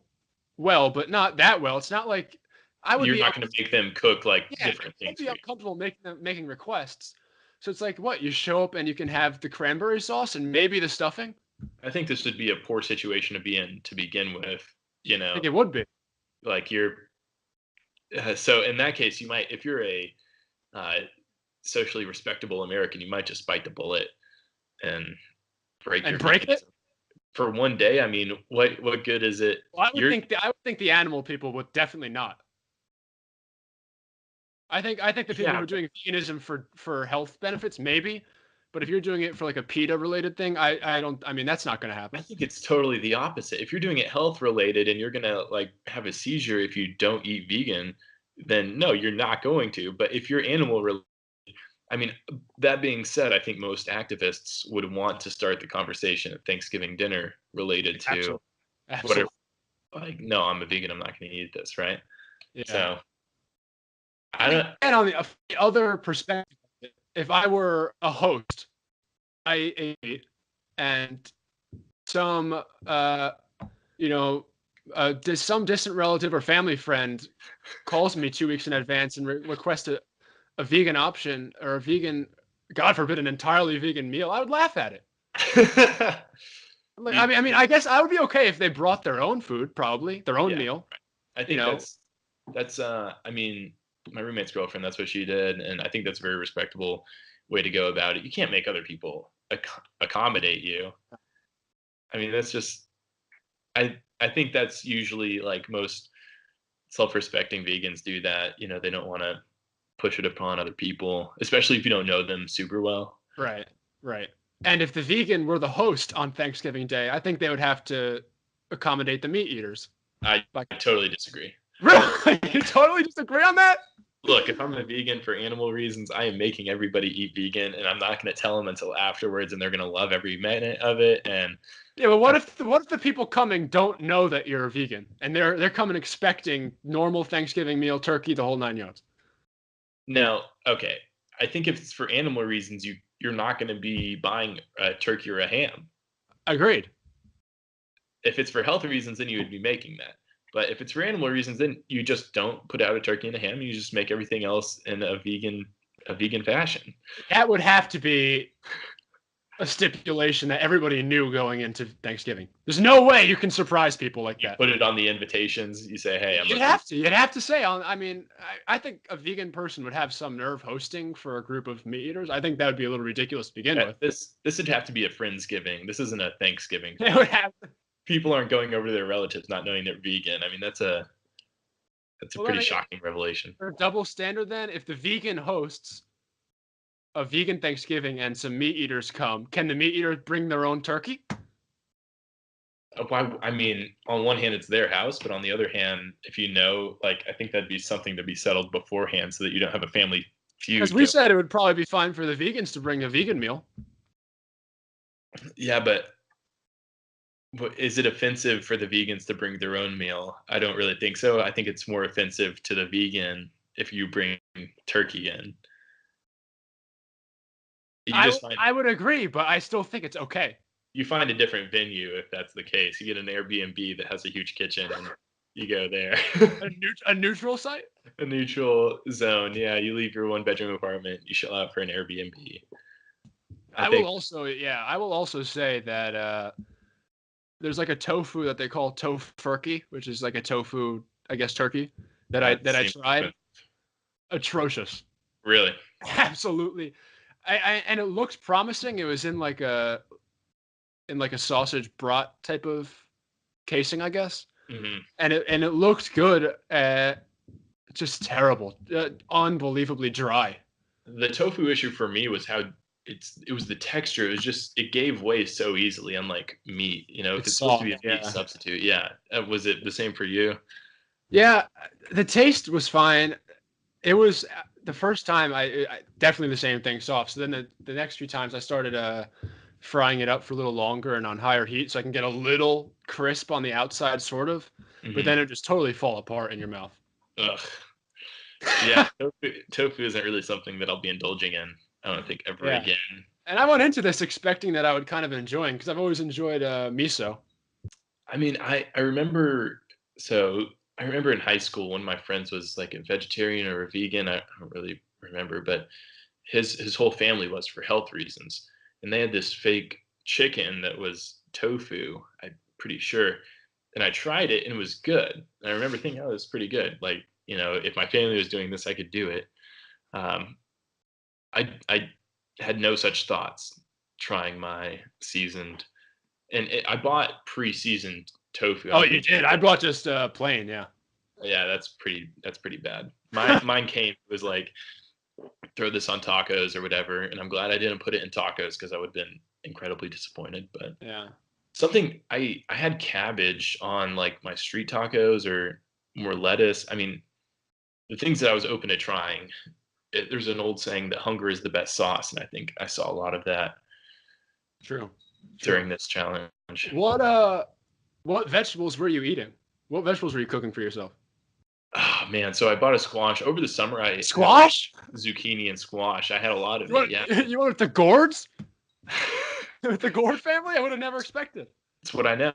[SPEAKER 2] well, but not that well. It's not like I would
[SPEAKER 1] you're
[SPEAKER 2] be
[SPEAKER 1] not going to make them cook like
[SPEAKER 2] yeah,
[SPEAKER 1] different
[SPEAKER 2] I'd
[SPEAKER 1] things
[SPEAKER 2] be
[SPEAKER 1] for you.
[SPEAKER 2] uncomfortable making requests. So it's like what you show up and you can have the cranberry sauce and maybe the stuffing.
[SPEAKER 1] I think this would be a poor situation to be in to begin with. You
[SPEAKER 2] I
[SPEAKER 1] know,
[SPEAKER 2] think it would be.
[SPEAKER 1] like you're So in that case, you might, if you're a uh, socially respectable American, you might just bite the bullet and break
[SPEAKER 2] And
[SPEAKER 1] your
[SPEAKER 2] break it?
[SPEAKER 1] veganism for one day. I mean, what good is it?
[SPEAKER 2] Well,
[SPEAKER 1] You're
[SPEAKER 2] I would think the animal people would definitely not. I think the people who
[SPEAKER 1] yeah,
[SPEAKER 2] are doing veganism for health benefits, maybe, but if you're doing it for like a PETA related thing, I don't. I mean, that's not going to
[SPEAKER 1] I
[SPEAKER 2] happen.
[SPEAKER 1] think it's totally the opposite. If you're doing it health related and you're gonna like have a seizure if you don't eat vegan, then no, you're not going to. But if you're animal related, I mean, that being said, I think most activists would want to start the conversation at Thanksgiving dinner related to
[SPEAKER 2] Absolutely,
[SPEAKER 1] what are
[SPEAKER 2] absolutely.
[SPEAKER 1] like, no, I'm a vegan, I'm not gonna eat this, right?
[SPEAKER 2] Yeah.
[SPEAKER 1] So I don't
[SPEAKER 2] And on the other perspective, if I were a host, I ate, and some you know some distant relative or family friend calls me 2 weeks in advance and requests a vegan option or a vegan, God forbid, an entirely vegan meal, I would laugh at it. Like,
[SPEAKER 1] you,
[SPEAKER 2] I mean, I guess I would be okay if they brought their own food, probably their own
[SPEAKER 1] yeah,
[SPEAKER 2] meal.
[SPEAKER 1] I
[SPEAKER 2] You
[SPEAKER 1] think
[SPEAKER 2] know,
[SPEAKER 1] that's I mean, my roommate's girlfriend, that's what she did, and I think that's a very respectable way to go about it. You can't make other people accommodate you. I mean, that's just I think that's usually like most self-respecting vegans do that. You know, they don't want to push it upon other people, especially if you don't know them super well.
[SPEAKER 2] right, right. And if the vegan were the host on Thanksgiving Day, I think they would have to accommodate the meat eaters.
[SPEAKER 1] I
[SPEAKER 2] Like,
[SPEAKER 1] totally disagree.
[SPEAKER 2] really? You totally disagree on that?
[SPEAKER 1] Look, if I'm a vegan for animal reasons, I am making everybody eat vegan, and I'm not going to tell them until afterwards, and they're going to love every minute of it. And
[SPEAKER 2] Yeah, but what if the people coming don't know that you're a vegan and they're coming expecting normal Thanksgiving meal, turkey, the whole nine yards?
[SPEAKER 1] now, okay, I think if it's for animal reasons, you're not going to be buying a turkey or a ham.
[SPEAKER 2] Agreed.
[SPEAKER 1] If it's for health reasons, then you would be making that. But if it's for animal reasons, then you just don't put out a turkey and a ham. You just make everything else in a vegan fashion.
[SPEAKER 2] That would have to be a stipulation that everybody knew going into Thanksgiving. There's no way you can surprise people like
[SPEAKER 1] You
[SPEAKER 2] that.
[SPEAKER 1] put it on the invitations. You say, "Hey, I'm a
[SPEAKER 2] You'd
[SPEAKER 1] vegan."
[SPEAKER 2] have to. You'd have to say. I mean, I think a vegan person would have some nerve hosting for a group of meat eaters. I think that would be a little ridiculous to begin with.
[SPEAKER 1] This would have to be a friendsgiving. This isn't a Thanksgiving
[SPEAKER 2] They
[SPEAKER 1] thing.
[SPEAKER 2] would have.
[SPEAKER 1] People aren't going over to their relatives not knowing they're vegan. I mean, that's a
[SPEAKER 2] Well,
[SPEAKER 1] pretty
[SPEAKER 2] then
[SPEAKER 1] shocking revelation.
[SPEAKER 2] a double standard. Then, if the vegan hosts a vegan Thanksgiving and some meat eaters come, can the meat eaters bring their own turkey?
[SPEAKER 1] Why? I mean, on one hand, it's their house, but on the other hand, if you know, like, I think that'd be something to be settled beforehand, so that you don't have a family
[SPEAKER 2] Because
[SPEAKER 1] feud.
[SPEAKER 2] we said it would probably be fine for the vegans to bring a vegan meal.
[SPEAKER 1] Yeah, but is it offensive for the vegans to bring their own meal? I don't really think so. I think it's more offensive to the vegan if you bring turkey in. You just find
[SPEAKER 2] I would agree, but I still think it's okay.
[SPEAKER 1] you find a different venue if that's the case. You get an Airbnb that has a huge kitchen and you go there.
[SPEAKER 2] A neutral site.
[SPEAKER 1] A neutral zone. Yeah, you leave your one bedroom apartment, you shell out for an Airbnb. I think
[SPEAKER 2] I will also say that there's like a tofu that they call tofurkey, which is like a tofu, I guess, turkey
[SPEAKER 1] that
[SPEAKER 2] that I
[SPEAKER 1] seems
[SPEAKER 2] tried. Atrocious.
[SPEAKER 1] really.
[SPEAKER 2] Absolutely. And it looks promising. It was in like a sausage brat type of casing, I guess.
[SPEAKER 1] Hmm.
[SPEAKER 2] And it looked good. Just terrible. Unbelievably dry.
[SPEAKER 1] The tofu issue for me was how it was the texture. It was just it gave way so easily, unlike meat. You know, if
[SPEAKER 2] It's
[SPEAKER 1] it's supposed to be
[SPEAKER 2] soft.
[SPEAKER 1] a meat
[SPEAKER 2] Yeah.
[SPEAKER 1] substitute, yeah. Was it the same for you?
[SPEAKER 2] Yeah. The taste was fine. It was the first time I definitely the same thing, soft. So then the next few times I started frying it up for a little longer and on higher heat so I can get a little crisp on the outside, sort of. But
[SPEAKER 1] Hmm.
[SPEAKER 2] then it just totally fall apart in your mouth.
[SPEAKER 1] Ugh. Yeah, tofu isn't really something that I'll be indulging in. I don't think ever
[SPEAKER 2] Yeah.
[SPEAKER 1] again.
[SPEAKER 2] And I went into this expecting that I would kind of enjoy because I've always enjoyed miso.
[SPEAKER 1] I mean, I remember so I remember in high school one of my friends was like a vegetarian or a vegan. I don't really remember, but his whole family was for health reasons, and they had this fake chicken that was tofu. I'm pretty sure, and I tried it and it was good. And I remember thinking, oh, it's pretty good. Like if my family was doing this, I could do it. Um, I had no such thoughts trying my seasoned, and I bought pre-seasoned tofu. I
[SPEAKER 2] Oh,
[SPEAKER 1] don't
[SPEAKER 2] you
[SPEAKER 1] think,
[SPEAKER 2] did. I bought just plain. Yeah.
[SPEAKER 1] yeah, that's pretty bad. Mine came, it was like, throw this on tacos or whatever, and I'm glad I didn't put it in tacos because I would have been incredibly disappointed. But
[SPEAKER 2] Yeah.
[SPEAKER 1] something, I had cabbage on like my street tacos or more lettuce. I mean, the things that I was open to trying. There's an old saying that hunger is the best sauce, and I think I saw a lot of that
[SPEAKER 2] True.
[SPEAKER 1] during this challenge.
[SPEAKER 2] What vegetables were you eating? What vegetables were you cooking for yourself?
[SPEAKER 1] Oh man, so I bought a squash over the summer. I had
[SPEAKER 2] Squash?
[SPEAKER 1] zucchini and squash. I had a lot of
[SPEAKER 2] You
[SPEAKER 1] it.
[SPEAKER 2] want,
[SPEAKER 1] Yeah,
[SPEAKER 2] you want the gourds? With the gourd family? I would have never expected.
[SPEAKER 1] it's what I know.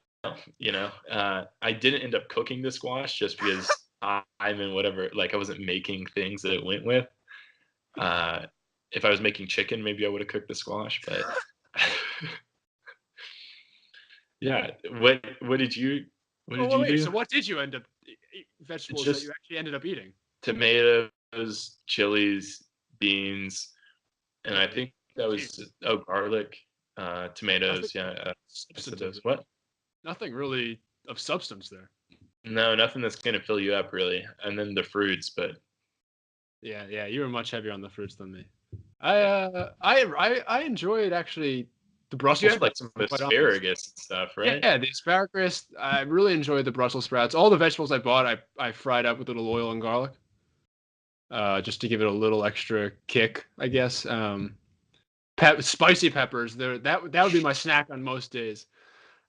[SPEAKER 1] I didn't end up cooking the squash just because I'm in whatever. Like I wasn't making things that it went with. If I was making chicken, maybe I would have cooked the squash. But yeah, what did you what did
[SPEAKER 2] Oh,
[SPEAKER 1] you
[SPEAKER 2] wait.
[SPEAKER 1] do?
[SPEAKER 2] So what did you end up
[SPEAKER 1] It's
[SPEAKER 2] vegetables that
[SPEAKER 1] just
[SPEAKER 2] you actually ended up eating?
[SPEAKER 1] tomatoes, chilies, beans, and I think that
[SPEAKER 2] Jeez.
[SPEAKER 1] was garlic,
[SPEAKER 2] Nothing
[SPEAKER 1] tomatoes. Yeah, rest of
[SPEAKER 2] substantive.
[SPEAKER 1] those. What?
[SPEAKER 2] Nothing really of substance there.
[SPEAKER 1] No, nothing that's gonna fill you up really. And then the fruits, but
[SPEAKER 2] Yeah. You were much heavier on the fruits than me.
[SPEAKER 1] yeah.
[SPEAKER 2] I enjoyed actually the
[SPEAKER 1] Also, you
[SPEAKER 2] Brussels
[SPEAKER 1] had like
[SPEAKER 2] sprouts.
[SPEAKER 1] some
[SPEAKER 2] To be quite honest.
[SPEAKER 1] asparagus and stuff, right?
[SPEAKER 2] Yeah, the asparagus. I really enjoyed the Brussels sprouts. All the vegetables I bought, I fried up with a little oil and garlic, just to give it a little extra kick, I guess. Spicy peppers. That would be my snack on most days.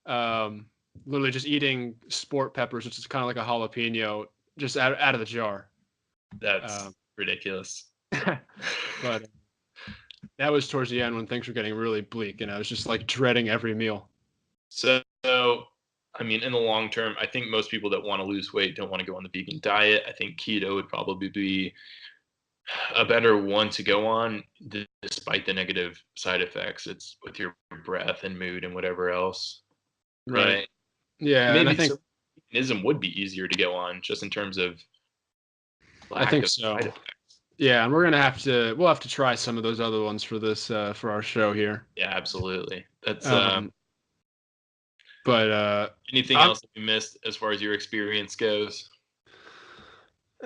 [SPEAKER 2] Um, Literally just eating sport peppers, which is kind of like a jalapeno, just out of the jar.
[SPEAKER 1] That's ridiculous.
[SPEAKER 2] But that was towards the end when things were getting really bleak, and I was just like dreading every meal.
[SPEAKER 1] So, I mean, in the long term, I think most people that want to lose weight don't want to go on the vegan diet. I think keto would probably be a better one to go on, despite the negative side effects. It's with your breath and mood and whatever else,
[SPEAKER 2] Right.
[SPEAKER 1] right?
[SPEAKER 2] Yeah, and I
[SPEAKER 1] Maybe
[SPEAKER 2] think
[SPEAKER 1] so. Veganism would be easier to go on, just in terms of
[SPEAKER 2] I
[SPEAKER 1] lack
[SPEAKER 2] think
[SPEAKER 1] of
[SPEAKER 2] so.
[SPEAKER 1] side effects.
[SPEAKER 2] Yeah, and we'll have to try some of those other ones for this for our show here.
[SPEAKER 1] Yeah, absolutely. That's
[SPEAKER 2] But
[SPEAKER 1] anything
[SPEAKER 2] I'm,
[SPEAKER 1] else that we missed as far as your experience goes?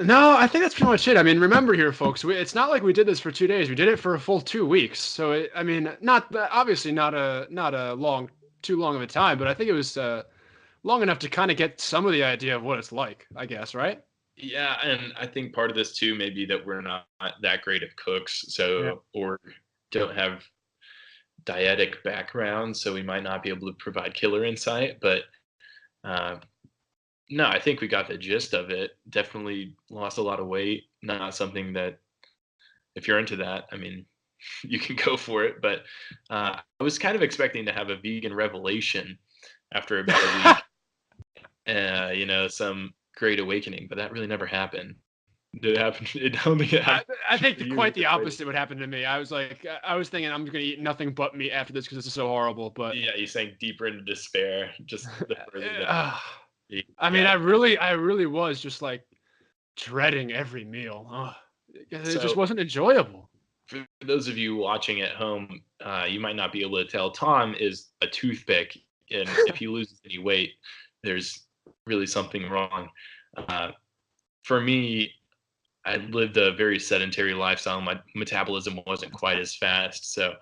[SPEAKER 2] no, I think that's pretty much it. I mean, remember here, folks, it's not like we did this for 2 days. We did it for a full 2 weeks. So I mean, not obviously not a too long of a time, but I think it was long enough to kind of get some of the idea of what it's like, I guess, right?
[SPEAKER 1] Yeah, and I think part of this too may be that we're not that great of cooks,
[SPEAKER 2] Yeah.
[SPEAKER 1] or don't have dietic backgrounds, so we might not be able to provide killer insight. But uh, no, I think we got the gist of it. Definitely lost a lot of weight. Not something that, if you're into that, I mean, you can go for it. But I was kind of expecting to have a vegan revelation after about a week. Some great awakening, but that really never happened. Did it happen? I don't think it happened.
[SPEAKER 2] I think quite the opposite would happen to me. I was thinking I'm going to eat nothing but meat after this because this is so horrible. But
[SPEAKER 1] Yeah, you sank deeper into despair. Just the further that
[SPEAKER 2] I mean,
[SPEAKER 1] yeah.
[SPEAKER 2] I really was just like dreading every meal. It just
[SPEAKER 1] So
[SPEAKER 2] wasn't enjoyable.
[SPEAKER 1] for those of you watching at home, you might not be able to tell. Tom is a toothpick, and if he loses any weight, there's really something wrong. For me, I lived a very sedentary lifestyle. My metabolism wasn't quite as fast, so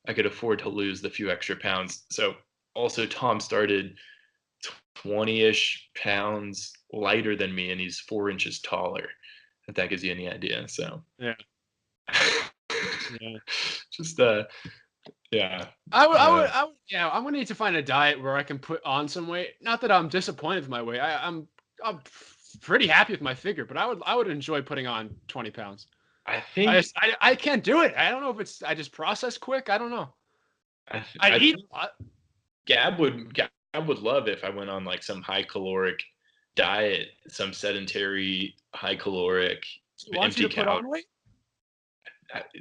[SPEAKER 1] I could afford to lose the few extra pounds. So also, Tom started 20-ish pounds lighter than me, and he's 4 inches taller. If that gives you any idea. So
[SPEAKER 2] Yeah. Yeah.
[SPEAKER 1] just yeah.
[SPEAKER 2] I would, yeah. I'm gonna need to find a diet where I can put on some weight. Not that I'm disappointed with my weight. I'm pretty happy with my figure, but I would enjoy putting on 20 pounds.
[SPEAKER 1] I think
[SPEAKER 2] I can't do it. I don't know if it's I just process quick. I don't know. I
[SPEAKER 1] I
[SPEAKER 2] eat
[SPEAKER 1] think
[SPEAKER 2] a lot.
[SPEAKER 1] Gab would love if I went on like some high caloric diet, some sedentary high caloric
[SPEAKER 2] She wants you
[SPEAKER 1] empty
[SPEAKER 2] to put
[SPEAKER 1] calorie.
[SPEAKER 2] on weight.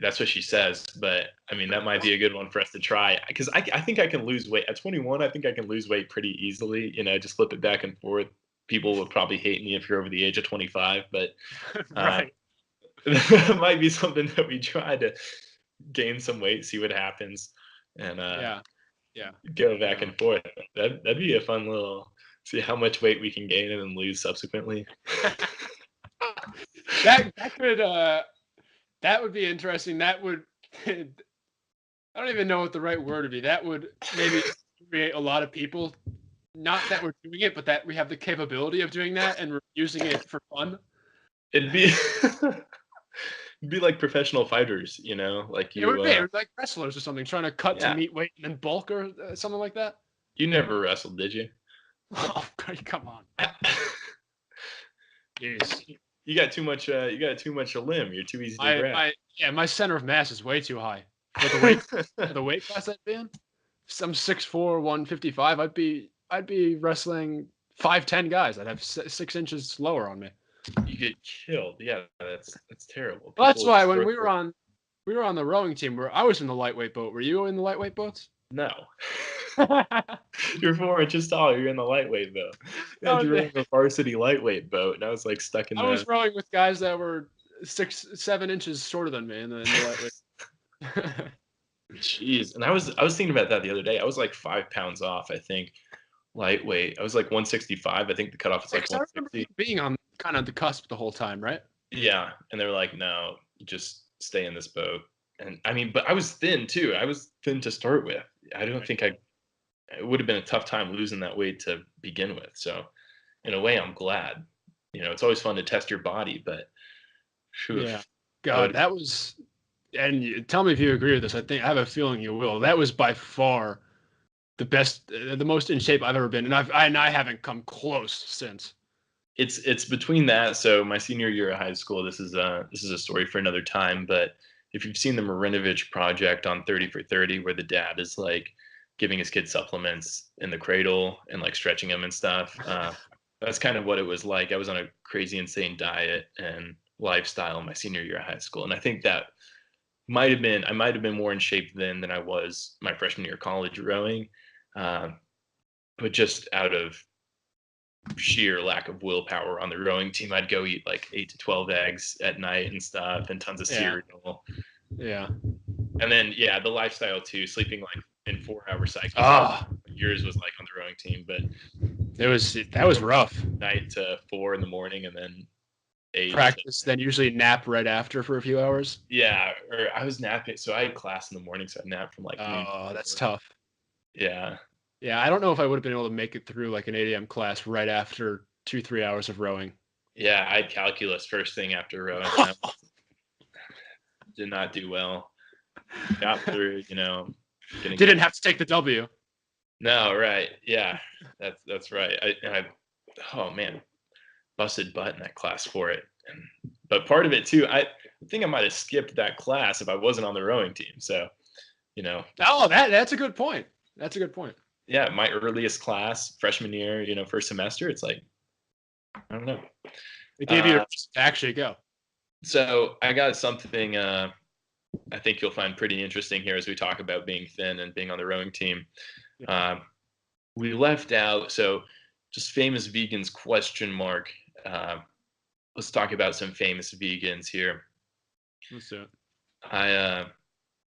[SPEAKER 1] That's what she says, but I mean that might be a good one for us to try because I think I can lose weight at 21. I think I can lose weight pretty easily. Just flip it back and forth. people would probably hate me if you're over the age of 25, but uh,
[SPEAKER 2] Right.
[SPEAKER 1] that might be something that we try to gain some weight, see what happens, and
[SPEAKER 2] Yeah. Yeah.
[SPEAKER 1] go back
[SPEAKER 2] Yeah.
[SPEAKER 1] and forth. That'd be a fun little see how much weight we can gain and then lose subsequently.
[SPEAKER 2] That could that would be interesting. That would I don't even know what the right word would be. That would maybe create a lot of people. Not that we're doing it, but that we have the capability of doing that and we're using it for fun.
[SPEAKER 1] It'd be it'd be like professional fighters, like
[SPEAKER 2] It would be. It
[SPEAKER 1] you
[SPEAKER 2] would be like wrestlers or something trying to cut to
[SPEAKER 1] yeah.
[SPEAKER 2] meet weight and then bulk or something like that.
[SPEAKER 1] You never wrestled, did you?
[SPEAKER 2] Oh, come on. Jeez.
[SPEAKER 1] You got too much a limb. You're too easy to
[SPEAKER 2] My
[SPEAKER 1] grab.
[SPEAKER 2] my yeah, my center of mass is way too high for the weight class I'd be in. I'm 6'4", 155. I'd be wrestling 5'10" guys. I'd have 6 inches lower on me.
[SPEAKER 1] You get killed. Yeah, that's terrible.
[SPEAKER 2] Well, that's
[SPEAKER 1] People
[SPEAKER 2] why when
[SPEAKER 1] throw-
[SPEAKER 2] we were on the rowing team where I was in the lightweight boat. Were you in the lightweight boats?
[SPEAKER 1] No. You're 4 inches tall. You're in the lightweight boat.
[SPEAKER 2] Oh,
[SPEAKER 1] You were in the varsity lightweight boat, and I was like stuck in
[SPEAKER 2] I
[SPEAKER 1] the.
[SPEAKER 2] was rowing with guys that were 7 inches shorter than me in the lightweight.
[SPEAKER 1] Jeez, and I was thinking about that the other day. I was like 5 pounds off, I think, lightweight. I was like 165. I think the cutoff is like
[SPEAKER 2] I remember
[SPEAKER 1] 160.
[SPEAKER 2] you being on kind of the cusp the whole time, right?
[SPEAKER 1] Yeah, and they were like, "No, just stay in this boat." And I mean, but I was thin too. I was thin to start with. I don't think it would have been a tough time losing that weight to begin with. So, in a way, I'm glad. It's always fun to test your body, but
[SPEAKER 2] Yeah. God, that was, and tell me if you agree with this. I have a feeling you will. That was by far the best, the most in shape I've ever been, and I haven't come close since.
[SPEAKER 1] It's between that. So my senior year of high school, this is a story for another time. But if you've seen the Marinovich project on 30 for 30, where the dad is like giving his kid supplements in the cradle and like stretching him and stuff, that's kind of what it was like. I was on a crazy, insane diet and lifestyle my senior year of high school, and I think that I might have been more in shape then than I was my freshman year of college rowing, but just out of sheer lack of willpower on the rowing team, I'd go eat like 8 to 12 eggs at night and stuff, and tons of cereal.
[SPEAKER 2] Yeah.
[SPEAKER 1] And then the lifestyle too, sleeping like in 4-hour cycles. Yours was like on the rowing team, but
[SPEAKER 2] that was rough.
[SPEAKER 1] Night to 4 in the morning, and then 8
[SPEAKER 2] practice, then usually nap right after for a few hours.
[SPEAKER 1] Yeah, or I was napping, so I had class in the morning, so I napped from like noon.
[SPEAKER 2] Oh, that's tough.
[SPEAKER 1] Yeah.
[SPEAKER 2] Yeah, I don't know if I would have been able to make it through like an 8 a.m. class right after 2-3 hours of rowing.
[SPEAKER 1] Yeah, I had calculus first thing after rowing. Did not do well. Got through,
[SPEAKER 2] Didn't have to take the W.
[SPEAKER 1] No, right. Yeah, that's right. Oh man, busted butt in that class for it. But part of it too, I think I might have skipped that class if I wasn't on the rowing team. So,
[SPEAKER 2] Oh, that's a good point. That's a good point.
[SPEAKER 1] Yeah, my earliest class, freshman year, first semester, it's like, I don't know.
[SPEAKER 2] It gave you a reason to actually go.
[SPEAKER 1] So I got something I think you'll find pretty interesting here as we talk about being thin and being on the rowing team. We left out, so just famous vegans ? Let's talk about some famous vegans here.
[SPEAKER 2] Let's do it.
[SPEAKER 1] I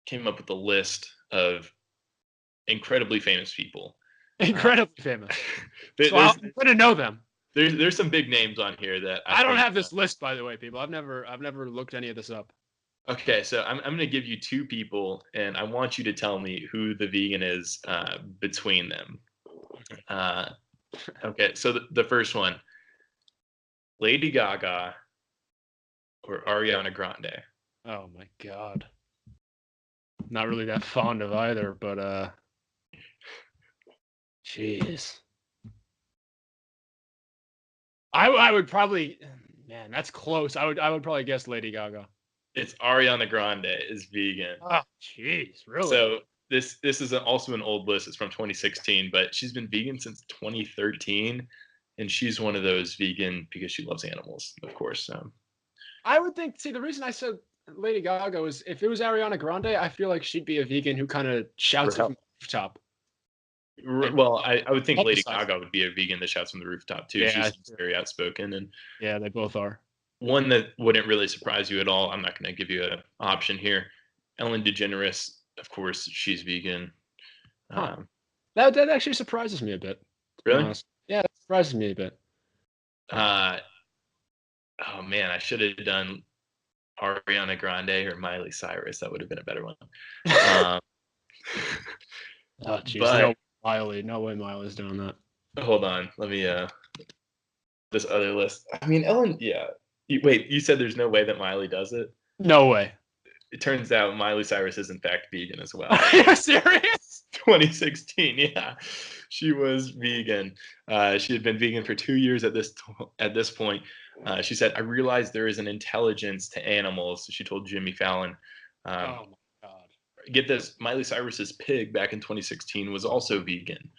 [SPEAKER 1] came up with a list of incredibly famous people.
[SPEAKER 2] Incredibly famous. So I'm going to know them.
[SPEAKER 1] There's some big names on here that
[SPEAKER 2] I don't have this list, by the way, people. I've never looked any of this up.
[SPEAKER 1] Okay, so I'm going to give you 2 people, and I want you to tell me who the vegan is between them. Okay, so the first one, Lady Gaga or Ariana Grande.
[SPEAKER 2] Oh my God. Not really that fond of either, but jeez. I would probably, man, that's close. I would probably guess Lady Gaga.
[SPEAKER 1] It's Ariana Grande is vegan.
[SPEAKER 2] Oh, jeez, really?
[SPEAKER 1] So this is also an old list. It's from 2016, but she's been vegan since 2013, and she's one of those vegan because she loves animals, of course.
[SPEAKER 2] I would think. See, the reason I said Lady Gaga was if it was Ariana Grande, I feel like she'd be a vegan who kind of shouts it from the rooftop.
[SPEAKER 1] Well, I would think Lady
[SPEAKER 2] Publicize.
[SPEAKER 1] Gaga would be a vegan that shouts from the rooftop too. She
[SPEAKER 2] Yeah,
[SPEAKER 1] seems very outspoken, and
[SPEAKER 2] yeah, they both are.
[SPEAKER 1] one that wouldn't really surprise you at all. I'm not going to give you an option here. Ellen DeGeneres, of course, she's vegan.
[SPEAKER 2] Huh.
[SPEAKER 1] Um,
[SPEAKER 2] That actually surprises me a bit, to be
[SPEAKER 1] really?
[SPEAKER 2] honest. Yeah, that surprises me a bit.
[SPEAKER 1] Uh, oh man, I should have done Ariana Grande or Miley Cyrus. That would have been a better one. Um,
[SPEAKER 2] Oh, jeez,
[SPEAKER 1] but
[SPEAKER 2] no way Miley's doing that.
[SPEAKER 1] hold on, let me this other list. I mean, Ellen, yeah. Wait, you said there's no way that Miley does it?
[SPEAKER 2] No way.
[SPEAKER 1] It turns out Miley Cyrus is in fact vegan as well.
[SPEAKER 2] Are you serious?
[SPEAKER 1] 2016, yeah, she was vegan. She had been vegan for 2 years at this point. She said, "I realized there is an intelligence to animals." She told Jimmy Fallon. Um,
[SPEAKER 2] Oh my god.
[SPEAKER 1] get this: Miley Cyrus's pig back in 2016 was also vegan.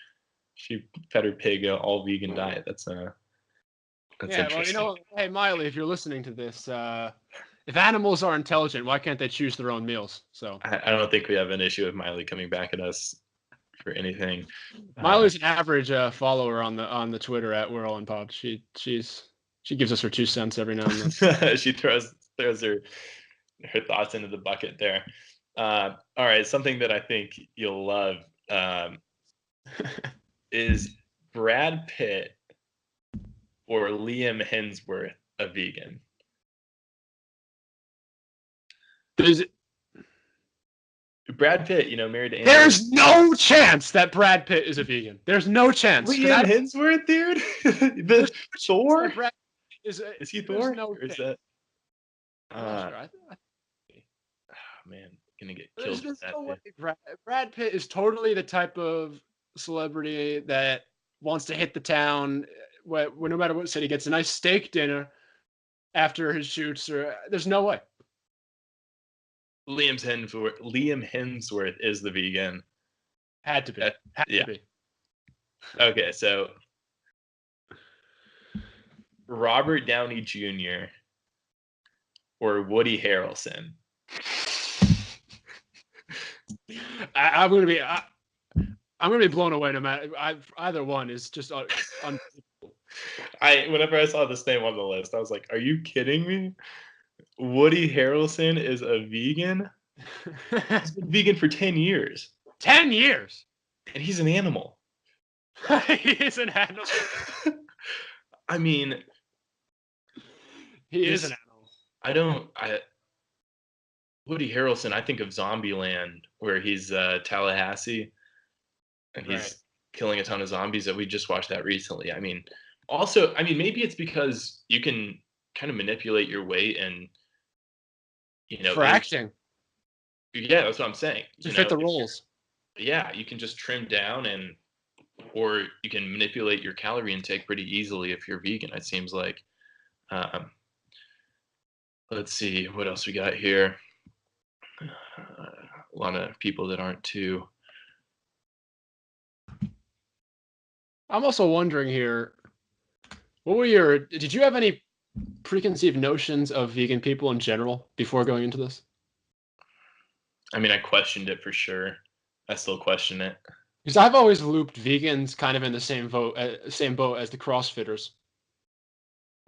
[SPEAKER 1] She fed her pig a all vegan diet. That's
[SPEAKER 2] Yeah, well,
[SPEAKER 1] interesting.
[SPEAKER 2] hey Miley, if you're listening to this, if animals are intelligent, why can't they choose their own meals? So
[SPEAKER 1] I don't think we have an issue with Miley coming back at us for anything.
[SPEAKER 2] Miley's an average follower on the Twitter at Whirl and Pod. She gives us her 2 cents every now and then.
[SPEAKER 1] She throws her thoughts into the bucket there. All right, something that I think you'll love is Brad Pitt or Liam Hemsworth a vegan?
[SPEAKER 2] There's
[SPEAKER 1] Brad Pitt, married to
[SPEAKER 2] there's no chance that Brad Pitt is a vegan. There's no chance.
[SPEAKER 1] Liam Hemsworth, dude. The Thor
[SPEAKER 2] Brad
[SPEAKER 1] is he Thor?
[SPEAKER 2] No
[SPEAKER 1] or is
[SPEAKER 2] chance.
[SPEAKER 1] that?
[SPEAKER 2] I'm not sure.
[SPEAKER 1] Oh, man, gonna get killed.
[SPEAKER 2] There's no way. Brad Pitt is totally the type of celebrity that wants to hit the town where no matter what city, gets a nice steak dinner after his shoots. Or there's no way.
[SPEAKER 1] Liam Hemsworth is the vegan.
[SPEAKER 2] Had to be. Had
[SPEAKER 1] yeah.
[SPEAKER 2] to be.
[SPEAKER 1] Okay, so Robert Downey Jr. or Woody Harrelson?
[SPEAKER 2] I'm gonna be blown away no matter. Either one is just unbelievable.
[SPEAKER 1] Whenever I saw this name on the list, I was like, "Are you kidding me?" Woody Harrelson is a vegan. He's been vegan for 10 years.
[SPEAKER 2] 10 years,
[SPEAKER 1] and he's an animal.
[SPEAKER 2] He is an animal.
[SPEAKER 1] I mean,
[SPEAKER 2] he is an animal.
[SPEAKER 1] Woody Harrelson, I think of Zombieland, where he's Tallahassee, and he's killing a ton of zombies. That we just watched that recently. I mean, maybe it's because you can kind of manipulate your weight and,
[SPEAKER 2] for acting.
[SPEAKER 1] Yeah, that's what I'm saying.
[SPEAKER 2] To fit the roles.
[SPEAKER 1] Yeah, you can just trim down or you can manipulate your calorie intake pretty easily if you're vegan. It seems like. Let's see what else we got here. A lot of people that aren't too.
[SPEAKER 2] I'm also wondering here, did you have any preconceived notions of vegan people in general before going into this?
[SPEAKER 1] I mean, I questioned it for sure. I still question it.
[SPEAKER 2] Because I've always looped vegans kind of in the same boat as the CrossFitters.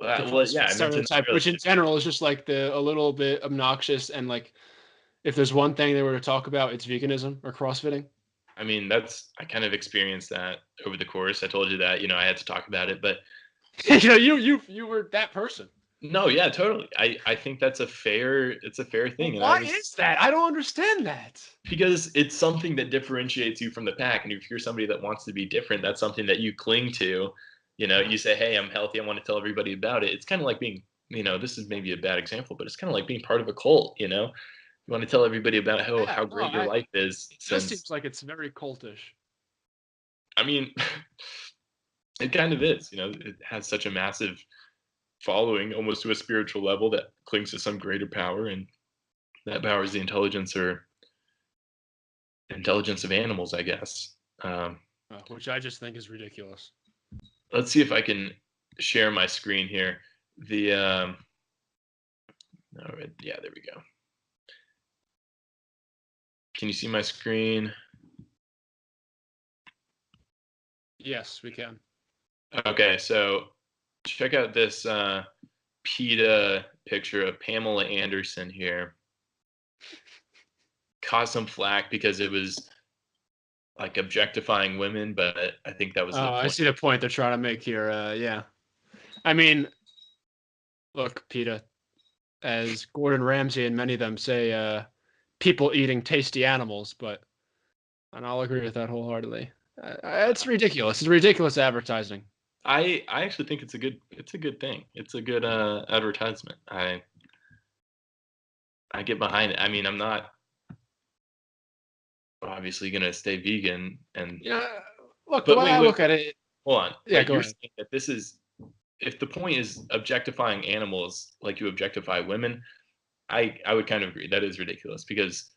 [SPEAKER 2] Stereotype, which in general is just like a little bit obnoxious, and like if there's one thing they were to talk about, it's veganism or CrossFitting.
[SPEAKER 1] I mean, I kind of experienced that over the course. I told you that, I had to talk about it, but
[SPEAKER 2] you were that person.
[SPEAKER 1] No, yeah, totally. I think it's a fair thing.
[SPEAKER 2] Well, why is that? I don't understand that.
[SPEAKER 1] Because it's something that differentiates you from the pack, and if you're somebody that wants to be different, that's something that you cling to. You say, "Hey, I'm healthy. I want to tell everybody about it." It's kind of like being, this is maybe a bad example, but it's kind of like being part of a cult. You want to tell everybody about how great your life is.
[SPEAKER 2] It just seems like it's very cultish.
[SPEAKER 1] I mean, it kind of is. It has such a massive following, almost to a spiritual level, that clings to some greater power, and that power is the intelligence of animals, I guess.
[SPEAKER 2] Which I just think is ridiculous.
[SPEAKER 1] Let's see if I can share my screen here. Yeah, there we go. Can you see my screen?
[SPEAKER 2] Yes, we can.
[SPEAKER 1] Okay, so check out this PETA picture of Pamela Anderson here. Caused some flack because it was like objectifying women, but I think that was
[SPEAKER 2] Oh,
[SPEAKER 1] the
[SPEAKER 2] I
[SPEAKER 1] point.
[SPEAKER 2] see the point they're trying to make here. Yeah. I mean, look, PETA, as Gordon Ramsay and many of them say, people eating tasty animals, but and I'll agree with that wholeheartedly. It's ridiculous. It's ridiculous advertising.
[SPEAKER 1] I actually think it's a good thing. It's a good advertisement. I get behind it. I mean, I'm not obviously gonna stay vegan, and
[SPEAKER 2] Yeah. Look, the
[SPEAKER 1] but
[SPEAKER 2] way I
[SPEAKER 1] wait,
[SPEAKER 2] look at it,
[SPEAKER 1] hold on.
[SPEAKER 2] yeah,
[SPEAKER 1] Wait,
[SPEAKER 2] go
[SPEAKER 1] you're
[SPEAKER 2] ahead.
[SPEAKER 1] saying that this is if the point is objectifying animals like you objectify women, I would kind of agree. That is ridiculous because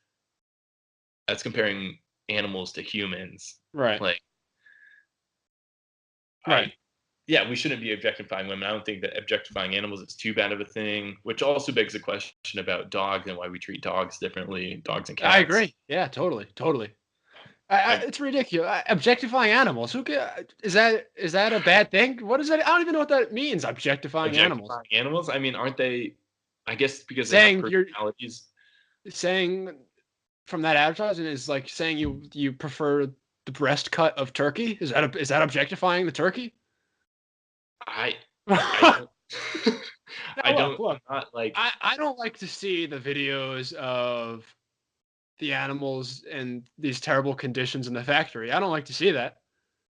[SPEAKER 1] that's comparing animals to humans.
[SPEAKER 2] Right.
[SPEAKER 1] Like
[SPEAKER 2] Right.
[SPEAKER 1] I yeah, we shouldn't be objectifying women. I don't think that objectifying animals is too bad of a thing, which also begs the question about dogs and why we treat dogs differently, dogs and
[SPEAKER 2] I
[SPEAKER 1] cats.
[SPEAKER 2] agree. Yeah, totally. Totally.
[SPEAKER 1] I
[SPEAKER 2] It's ridiculous. Objectifying animals. Is that a bad thing? What is that? I don't even know what that means. Objectifying animals.
[SPEAKER 1] objectifying animals, I mean, aren't they I guess because they have
[SPEAKER 2] Saying you're
[SPEAKER 1] personalities.
[SPEAKER 2] saying from that advertising is like saying you prefer the breast cut of turkey. Is that objectifying the turkey?
[SPEAKER 1] I I
[SPEAKER 2] Now
[SPEAKER 1] don't
[SPEAKER 2] look.
[SPEAKER 1] I'm not like
[SPEAKER 2] I don't like to see the videos of the animals and these terrible conditions in the factory. I don't like to see that.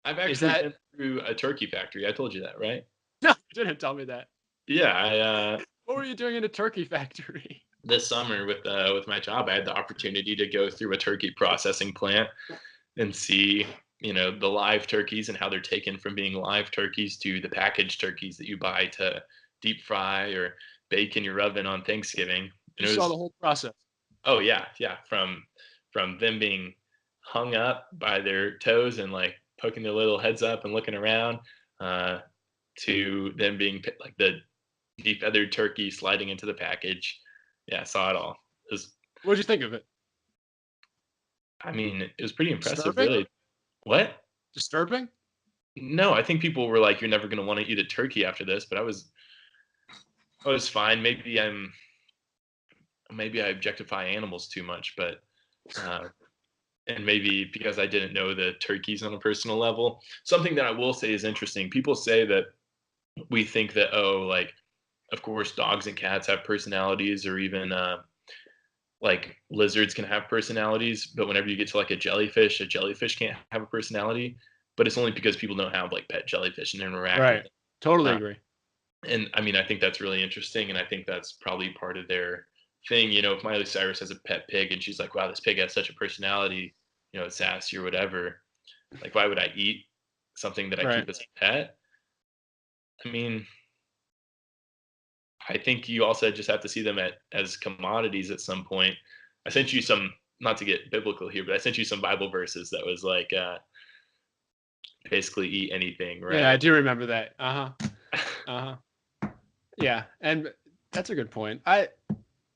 [SPEAKER 1] I've
[SPEAKER 2] Is
[SPEAKER 1] actually
[SPEAKER 2] that
[SPEAKER 1] been through a turkey factory. I told you that, right?
[SPEAKER 2] no? You didn't tell me that.
[SPEAKER 1] Yeah,
[SPEAKER 2] What were you doing in a turkey factory?
[SPEAKER 1] this summer with my job, I had the opportunity to go through a turkey processing plant and see, you know, the live turkeys and how they're taken from being live turkeys to the packaged turkeys that you buy to deep fry or bake in your oven on Thanksgiving.
[SPEAKER 2] You
[SPEAKER 1] And it
[SPEAKER 2] saw the
[SPEAKER 1] was
[SPEAKER 2] whole process.
[SPEAKER 1] oh yeah, yeah, from them being hung up by their toes and like poking their little heads up and looking around, uh, to them being like the defeathered turkey sliding into the package. Yeah, I saw it all. It was,
[SPEAKER 2] What did you think of it?
[SPEAKER 1] I mean, it was pretty impressive,
[SPEAKER 2] Disturbing?
[SPEAKER 1] really. What?
[SPEAKER 2] Disturbing?
[SPEAKER 1] No, I think people were like, "You're never gonna want to eat a turkey after this," but I was fine. Maybe I objectify animals too much, but uh, and maybe because I didn't know the turkeys on a personal level. Something that I will say is interesting. People say that we think that oh, like of course dogs and cats have personalities, or even like lizards can have personalities, but whenever you get to like a jellyfish can't have a personality. But it's only because people don't have like pet jellyfish and interact with
[SPEAKER 2] Right.
[SPEAKER 1] them.
[SPEAKER 2] Totally
[SPEAKER 1] Uh,
[SPEAKER 2] agree.
[SPEAKER 1] and I mean, I think that's really interesting, and I think that's probably part of their thing. You know, if Miley Cyrus has a pet pig and she's like, "Wow, this pig has such a personality," you know, it's sassy or whatever. Like, why would I eat something that I
[SPEAKER 2] Right.
[SPEAKER 1] keep as a pet? I mean, I think you also just have to see them as commodities at some point. I sent you some, not to get biblical here, but I sent you some Bible verses that was like basically eat anything,
[SPEAKER 2] Yeah, I
[SPEAKER 1] right?
[SPEAKER 2] do remember that. Uh-huh. Uh-huh. Yeah, and that's a good point.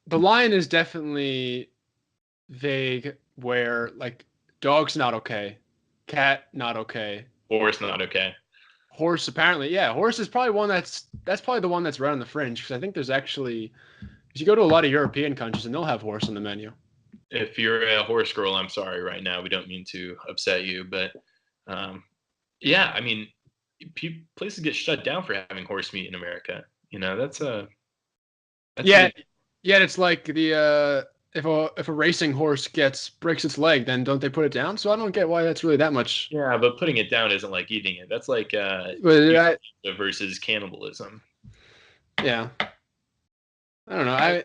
[SPEAKER 2] The line is definitely vague where like dog's not okay, cat not okay,
[SPEAKER 1] Or it's not okay.
[SPEAKER 2] horse apparently, yeah, horse is probably one that's probably the one that's right on the fringe because I think there's actually because you go to a lot of European countries and they'll have horse on the menu.
[SPEAKER 1] If you're a horse girl, I'm sorry right now. We don't mean to upset you, but um, yeah, I mean, places get shut down for having horse meat in America. You know, that's a
[SPEAKER 2] Yeah,
[SPEAKER 1] big
[SPEAKER 2] yeah, it's like the if a racing horse breaks its leg, then don't they put it down? So I don't get why that's really that much.
[SPEAKER 1] yeah, but putting it down isn't like eating it. That's like
[SPEAKER 2] But
[SPEAKER 1] euthanasia versus cannibalism.
[SPEAKER 2] yeah, I don't know.
[SPEAKER 1] I,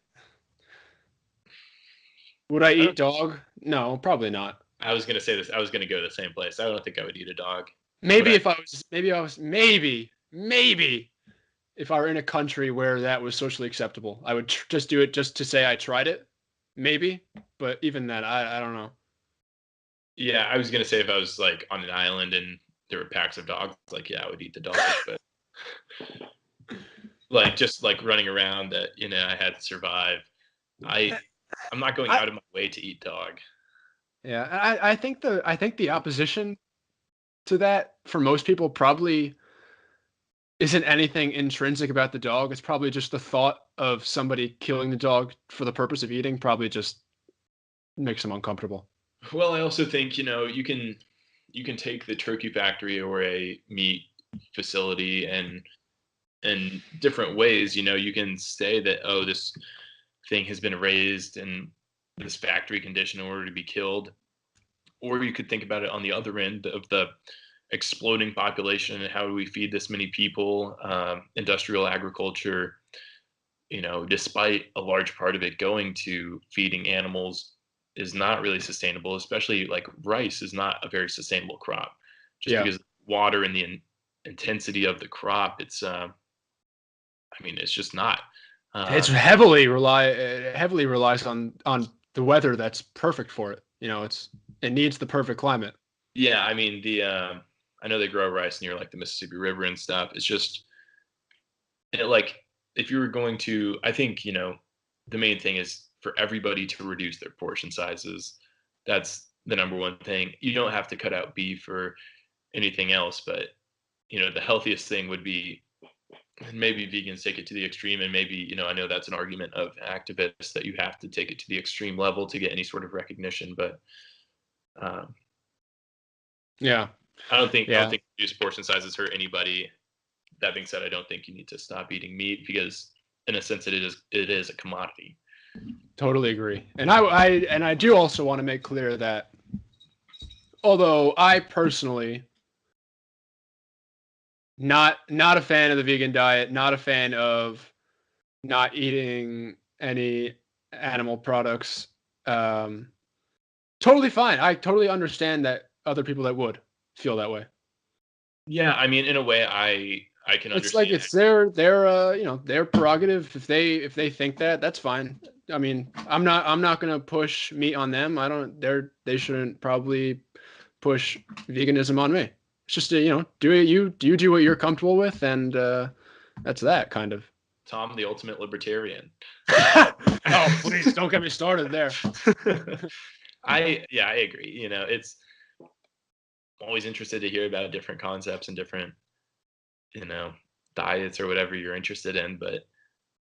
[SPEAKER 2] Would I
[SPEAKER 1] I
[SPEAKER 2] eat
[SPEAKER 1] don't.
[SPEAKER 2] dog? No, probably not.
[SPEAKER 1] I was gonna say this. I was gonna go to the same place. I don't think I would eat a dog. Would
[SPEAKER 2] Maybe
[SPEAKER 1] I?
[SPEAKER 2] if maybe if I were in a country where that was socially acceptable, I would just do it just to say I tried it. Maybe, but even then, I don't know.
[SPEAKER 1] Yeah, I was gonna say if I was like on an island and there were packs of dogs, like yeah, I would eat the dogs, but like just like running around that you know I had to survive. I I'm not going
[SPEAKER 2] I
[SPEAKER 1] out of my way to eat dog.
[SPEAKER 2] yeah, I think the opposition to that for most people probably isn't anything intrinsic about the dog. It's probably just the thought of somebody killing the dog for the purpose of eating probably just makes them uncomfortable.
[SPEAKER 1] Well, I also think, you can take the turkey factory or a meat facility and in different ways, you can say that, oh, this thing has been raised in this factory condition in order to be killed. Or you could think about it on the other end of the exploding population and how do we feed this many people. Industrial agriculture, despite a large part of it going to feeding animals, is not really sustainable, especially like rice is not a very sustainable crop just
[SPEAKER 2] Yeah.
[SPEAKER 1] because of water and the intensity of the crop. It's just not.
[SPEAKER 2] It's heavily relies on the weather that's perfect for it. It needs the perfect climate.
[SPEAKER 1] Yeah, I know they grow rice near like the Mississippi River and stuff. It's just like if you were going to, I think the main thing is for everybody to reduce their portion sizes. That's the number one thing. You don't have to cut out beef or anything else, but the healthiest thing would be, and maybe vegans take it to the extreme, and maybe I know that's an argument of activists that you have to take it to the extreme level to get any sort of recognition, but
[SPEAKER 2] Yeah.
[SPEAKER 1] I don't think reduced portion sizes hurt anybody. That being said, I don't think you need to stop eating meat because in a sense it is a commodity.
[SPEAKER 2] Totally agree. And I do also want to make clear that although I personally not a fan of the vegan diet, not a fan of not eating any animal products, totally fine. I totally understand that other people that would feel that way.
[SPEAKER 1] Yeah, in a way I can understand.
[SPEAKER 2] It's like it's their prerogative. If they think that, that's fine. I'm not gonna push meat on them. They shouldn't probably push veganism on me. It's just do what you're comfortable with, and that's that kind of.
[SPEAKER 1] Tom, the ultimate libertarian.
[SPEAKER 2] Oh, please don't get me started there.
[SPEAKER 1] I agree. It's always interested to hear about different concepts and different, diets or whatever you're interested in. But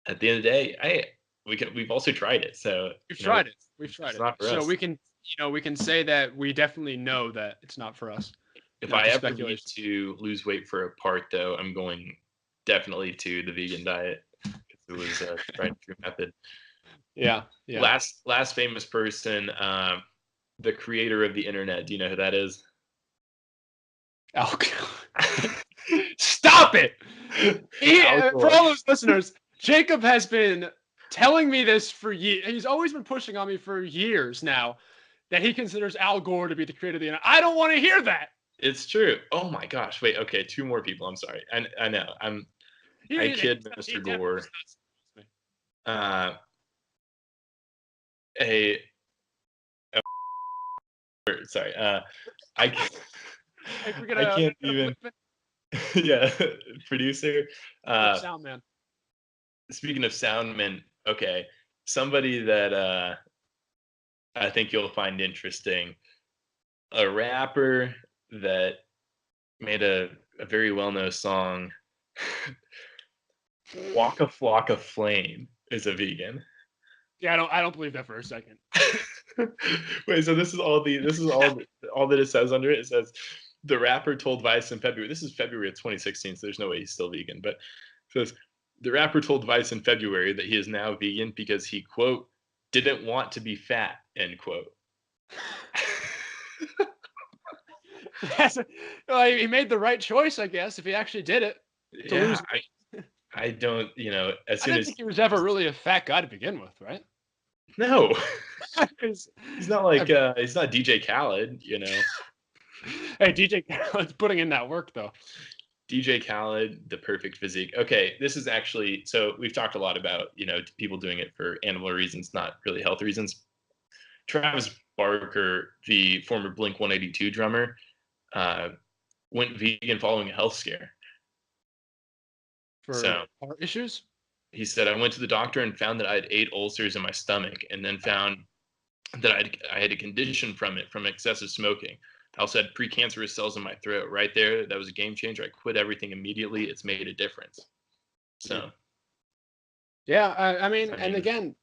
[SPEAKER 1] at the end of the day, we've also tried it. So
[SPEAKER 2] we've tried it. So
[SPEAKER 1] us.
[SPEAKER 2] we can say that we definitely know that it's not for us.
[SPEAKER 1] If I ever need to lose weight for a part, though, I'm going definitely to the vegan diet. It was a tried and true method.
[SPEAKER 2] Yeah.
[SPEAKER 1] Last famous person, the creator of the internet. Do you know who that is?
[SPEAKER 2] Oh, stop it! For all those listeners, Jacob has been telling me this for years. He's always been pushing on me for years now that he considers Al Gore to be the creator of the internet. I don't want to hear that.
[SPEAKER 1] It's true. Oh my gosh! Wait. Okay, two more people. I'm sorry. I know. I kid Mr. Gore. Sorry. I can't even. Yeah, producer.
[SPEAKER 2] Sound man.
[SPEAKER 1] Speaking of soundman, okay, somebody that I think you'll find interesting, a rapper that made a very well-known song. Waka Flocka Flame is a vegan.
[SPEAKER 2] Yeah, I don't believe that for a second.
[SPEAKER 1] Wait, so this is all that it says under it. It says the rapper told Vice in February. This is February of 2016, so there's no way he's still vegan. But it says the rapper told Vice in February that he is now vegan because he, quote, didn't want to be fat, end quote.
[SPEAKER 2] Well, he made the right choice, I guess, if he actually did it.
[SPEAKER 1] I don't, as soon
[SPEAKER 2] I
[SPEAKER 1] as
[SPEAKER 2] think he was ever really a fat guy to begin with, right?
[SPEAKER 1] No. He's not like he's not DJ Khaled,
[SPEAKER 2] Hey, DJ Khaled's putting in that work though.
[SPEAKER 1] DJ Khaled, the perfect physique. Okay, this is actually, so we've talked a lot about, people doing it for animal reasons, not really health reasons. Travis Barker, the former Blink-182 drummer, went vegan following a health scare.
[SPEAKER 2] For heart issues?
[SPEAKER 1] He said, I went to the doctor and found that I had 8 ulcers in my stomach, and then found that I had a condition from excessive smoking. I also had precancerous cells in my throat right there. That was a game changer. I quit everything immediately. It's made a difference. So,
[SPEAKER 2] Yeah, I mean,
[SPEAKER 1] I
[SPEAKER 2] and
[SPEAKER 1] mean,
[SPEAKER 2] again,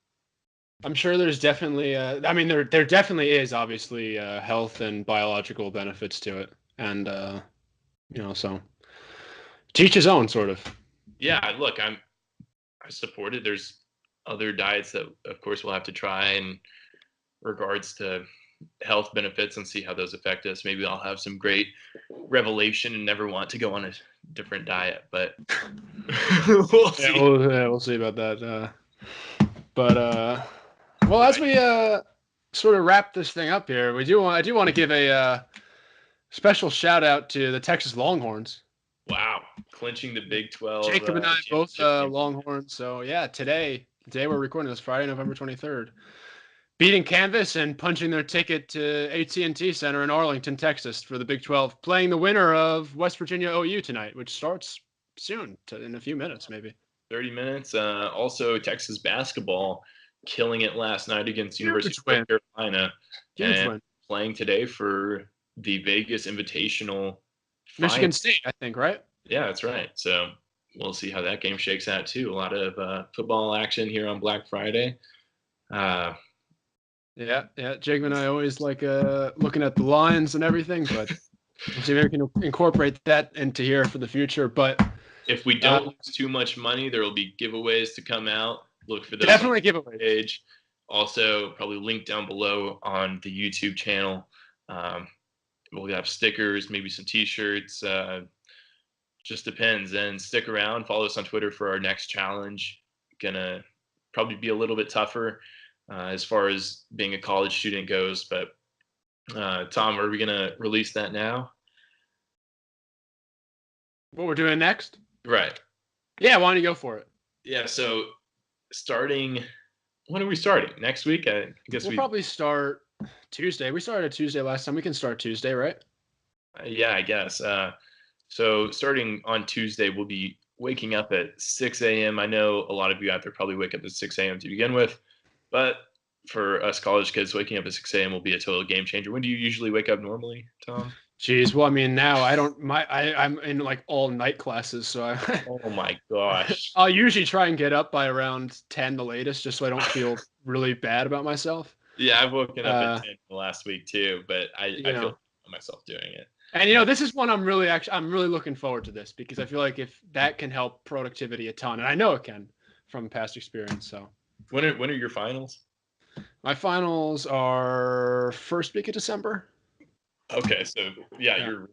[SPEAKER 2] I'm sure there's definitely, I mean, there definitely is obviously health and biological benefits to it, and so teach his own, sort of.
[SPEAKER 1] yeah, look, I support it. There's other diets that, of course, we'll have to try in regards to health benefits and see how those affect us. Maybe I'll have some great revelation and never want to go on a different diet, but we'll
[SPEAKER 2] Yeah,
[SPEAKER 1] see.
[SPEAKER 2] we'll see about that. But well, as
[SPEAKER 1] Right.
[SPEAKER 2] we sort of wrap this thing up here, I do want to give a special shout out to the Texas Longhorns.
[SPEAKER 1] Wow. Clinching the Big 12
[SPEAKER 2] Jacob and I both
[SPEAKER 1] championship game.
[SPEAKER 2] Longhorns. So yeah, today we're recording this Friday, November 23rd. Beating Canvas and punching their ticket to AT&T Center in Arlington, Texas for the Big 12, playing the winner of West Virginia OU tonight, which starts soon, in a few minutes maybe.
[SPEAKER 1] 30 minutes. Also, Texas basketball killing it last night against University
[SPEAKER 2] Huge
[SPEAKER 1] of North
[SPEAKER 2] win.
[SPEAKER 1] Carolina
[SPEAKER 2] Huge
[SPEAKER 1] and
[SPEAKER 2] win.
[SPEAKER 1] playing today for the Vegas Invitational final.
[SPEAKER 2] Michigan State, I think, right?
[SPEAKER 1] Yeah, that's right. So we'll see how that game shakes out too. A lot of football action here on Black Friday. Uh,
[SPEAKER 2] Yeah. Jacob and I always like looking at the lines and everything, but we'll see if we can incorporate that into here for the future. But
[SPEAKER 1] if we don't lose too much money, there will be giveaways to come out. Look for those.
[SPEAKER 2] Definitely giveaways.
[SPEAKER 1] Page. Also, probably link down below on the YouTube channel. We'll have stickers, maybe some T-shirts. Just depends. And stick around. Follow us on Twitter for our next challenge. Gonna probably be a little bit tougher as far as being a college student goes. But Tom, are we gonna release that now?
[SPEAKER 2] What we're doing next?
[SPEAKER 1] Right.
[SPEAKER 2] Yeah, why don't you go for it?
[SPEAKER 1] Yeah. So starting, when are we starting? Next week? I guess
[SPEAKER 2] We'll probably start Tuesday. We started Tuesday last time. We can start Tuesday, right?
[SPEAKER 1] Yeah, I guess. So starting on Tuesday, we'll be waking up at 6 a.m. I know a lot of you out there probably wake up at 6 a.m. to begin with, but for us college kids, waking up at 6 a.m. will be a total game changer. When do you usually wake up normally, Tom?
[SPEAKER 2] Jeez, well, I mean, now I'm in like all night classes, so
[SPEAKER 1] Oh my gosh.
[SPEAKER 2] I'll usually try and get up by around 10 the latest, just so I don't feel really bad about myself.
[SPEAKER 1] Yeah, I've woken up at 10 last week too, but I feel
[SPEAKER 2] know.
[SPEAKER 1] myself doing it.
[SPEAKER 2] And this is one I'm really looking forward to this, because I feel like if that can help productivity a ton, and I know it can from past experience. So
[SPEAKER 1] when are your finals?
[SPEAKER 2] my finals are first week of December.
[SPEAKER 1] Okay, so yeah. You're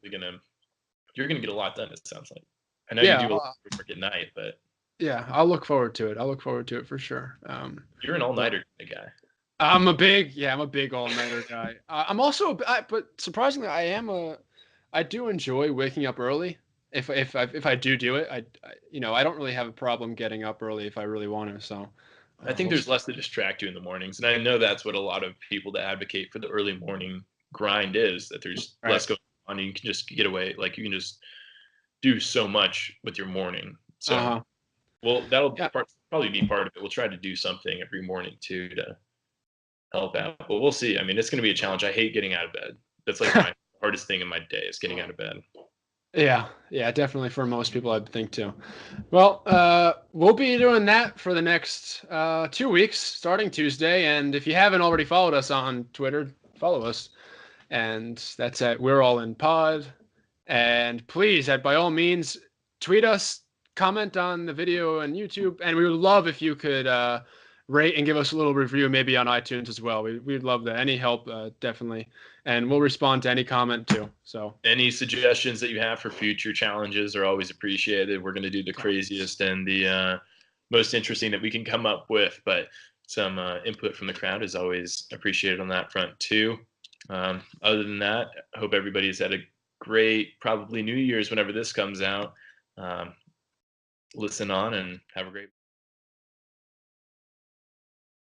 [SPEAKER 1] gonna get a lot done. It sounds like. I know you do a lot of work at night, but
[SPEAKER 2] yeah, I'll look forward to it. I'll look forward to it for sure.
[SPEAKER 1] You're an all-nighter guy.
[SPEAKER 2] I'm a big all-nighter guy. I'm also, but surprisingly, I do enjoy waking up early. If I do it, I don't really have a problem getting up early if I really want to. So
[SPEAKER 1] I think there's less to distract you in the mornings, and I know that's what a lot of people that advocate for the early morning grind is, that there's less going on. You can just get away, like you can just do so much with your morning. So, well, that'll probably be part of it. We'll try to do something every morning too to help out, but we'll see. I mean, it's going to be a challenge. I hate getting out of bed. That's like my hardest thing in my day is getting out of bed.
[SPEAKER 2] Yeah, definitely for most people, I think too. Well, we'll be doing that for the next 2 weeks, starting Tuesday. And if you haven't already followed us on Twitter, follow us. And that's at We're All In Pod. And please, by all means, tweet us, comment on the video on YouTube, and we would love if you could rate and give us a little review, maybe on iTunes as well. We'd love that. Any help, definitely. And we'll respond to any comment too. So
[SPEAKER 1] any suggestions that you have for future challenges are always appreciated. We're going to do the craziest and the most interesting that we can come up with, but some input from the crowd is always appreciated on that front too. Other than that, I hope everybody's had a great, probably New Year's whenever this comes out. Listen on and have a great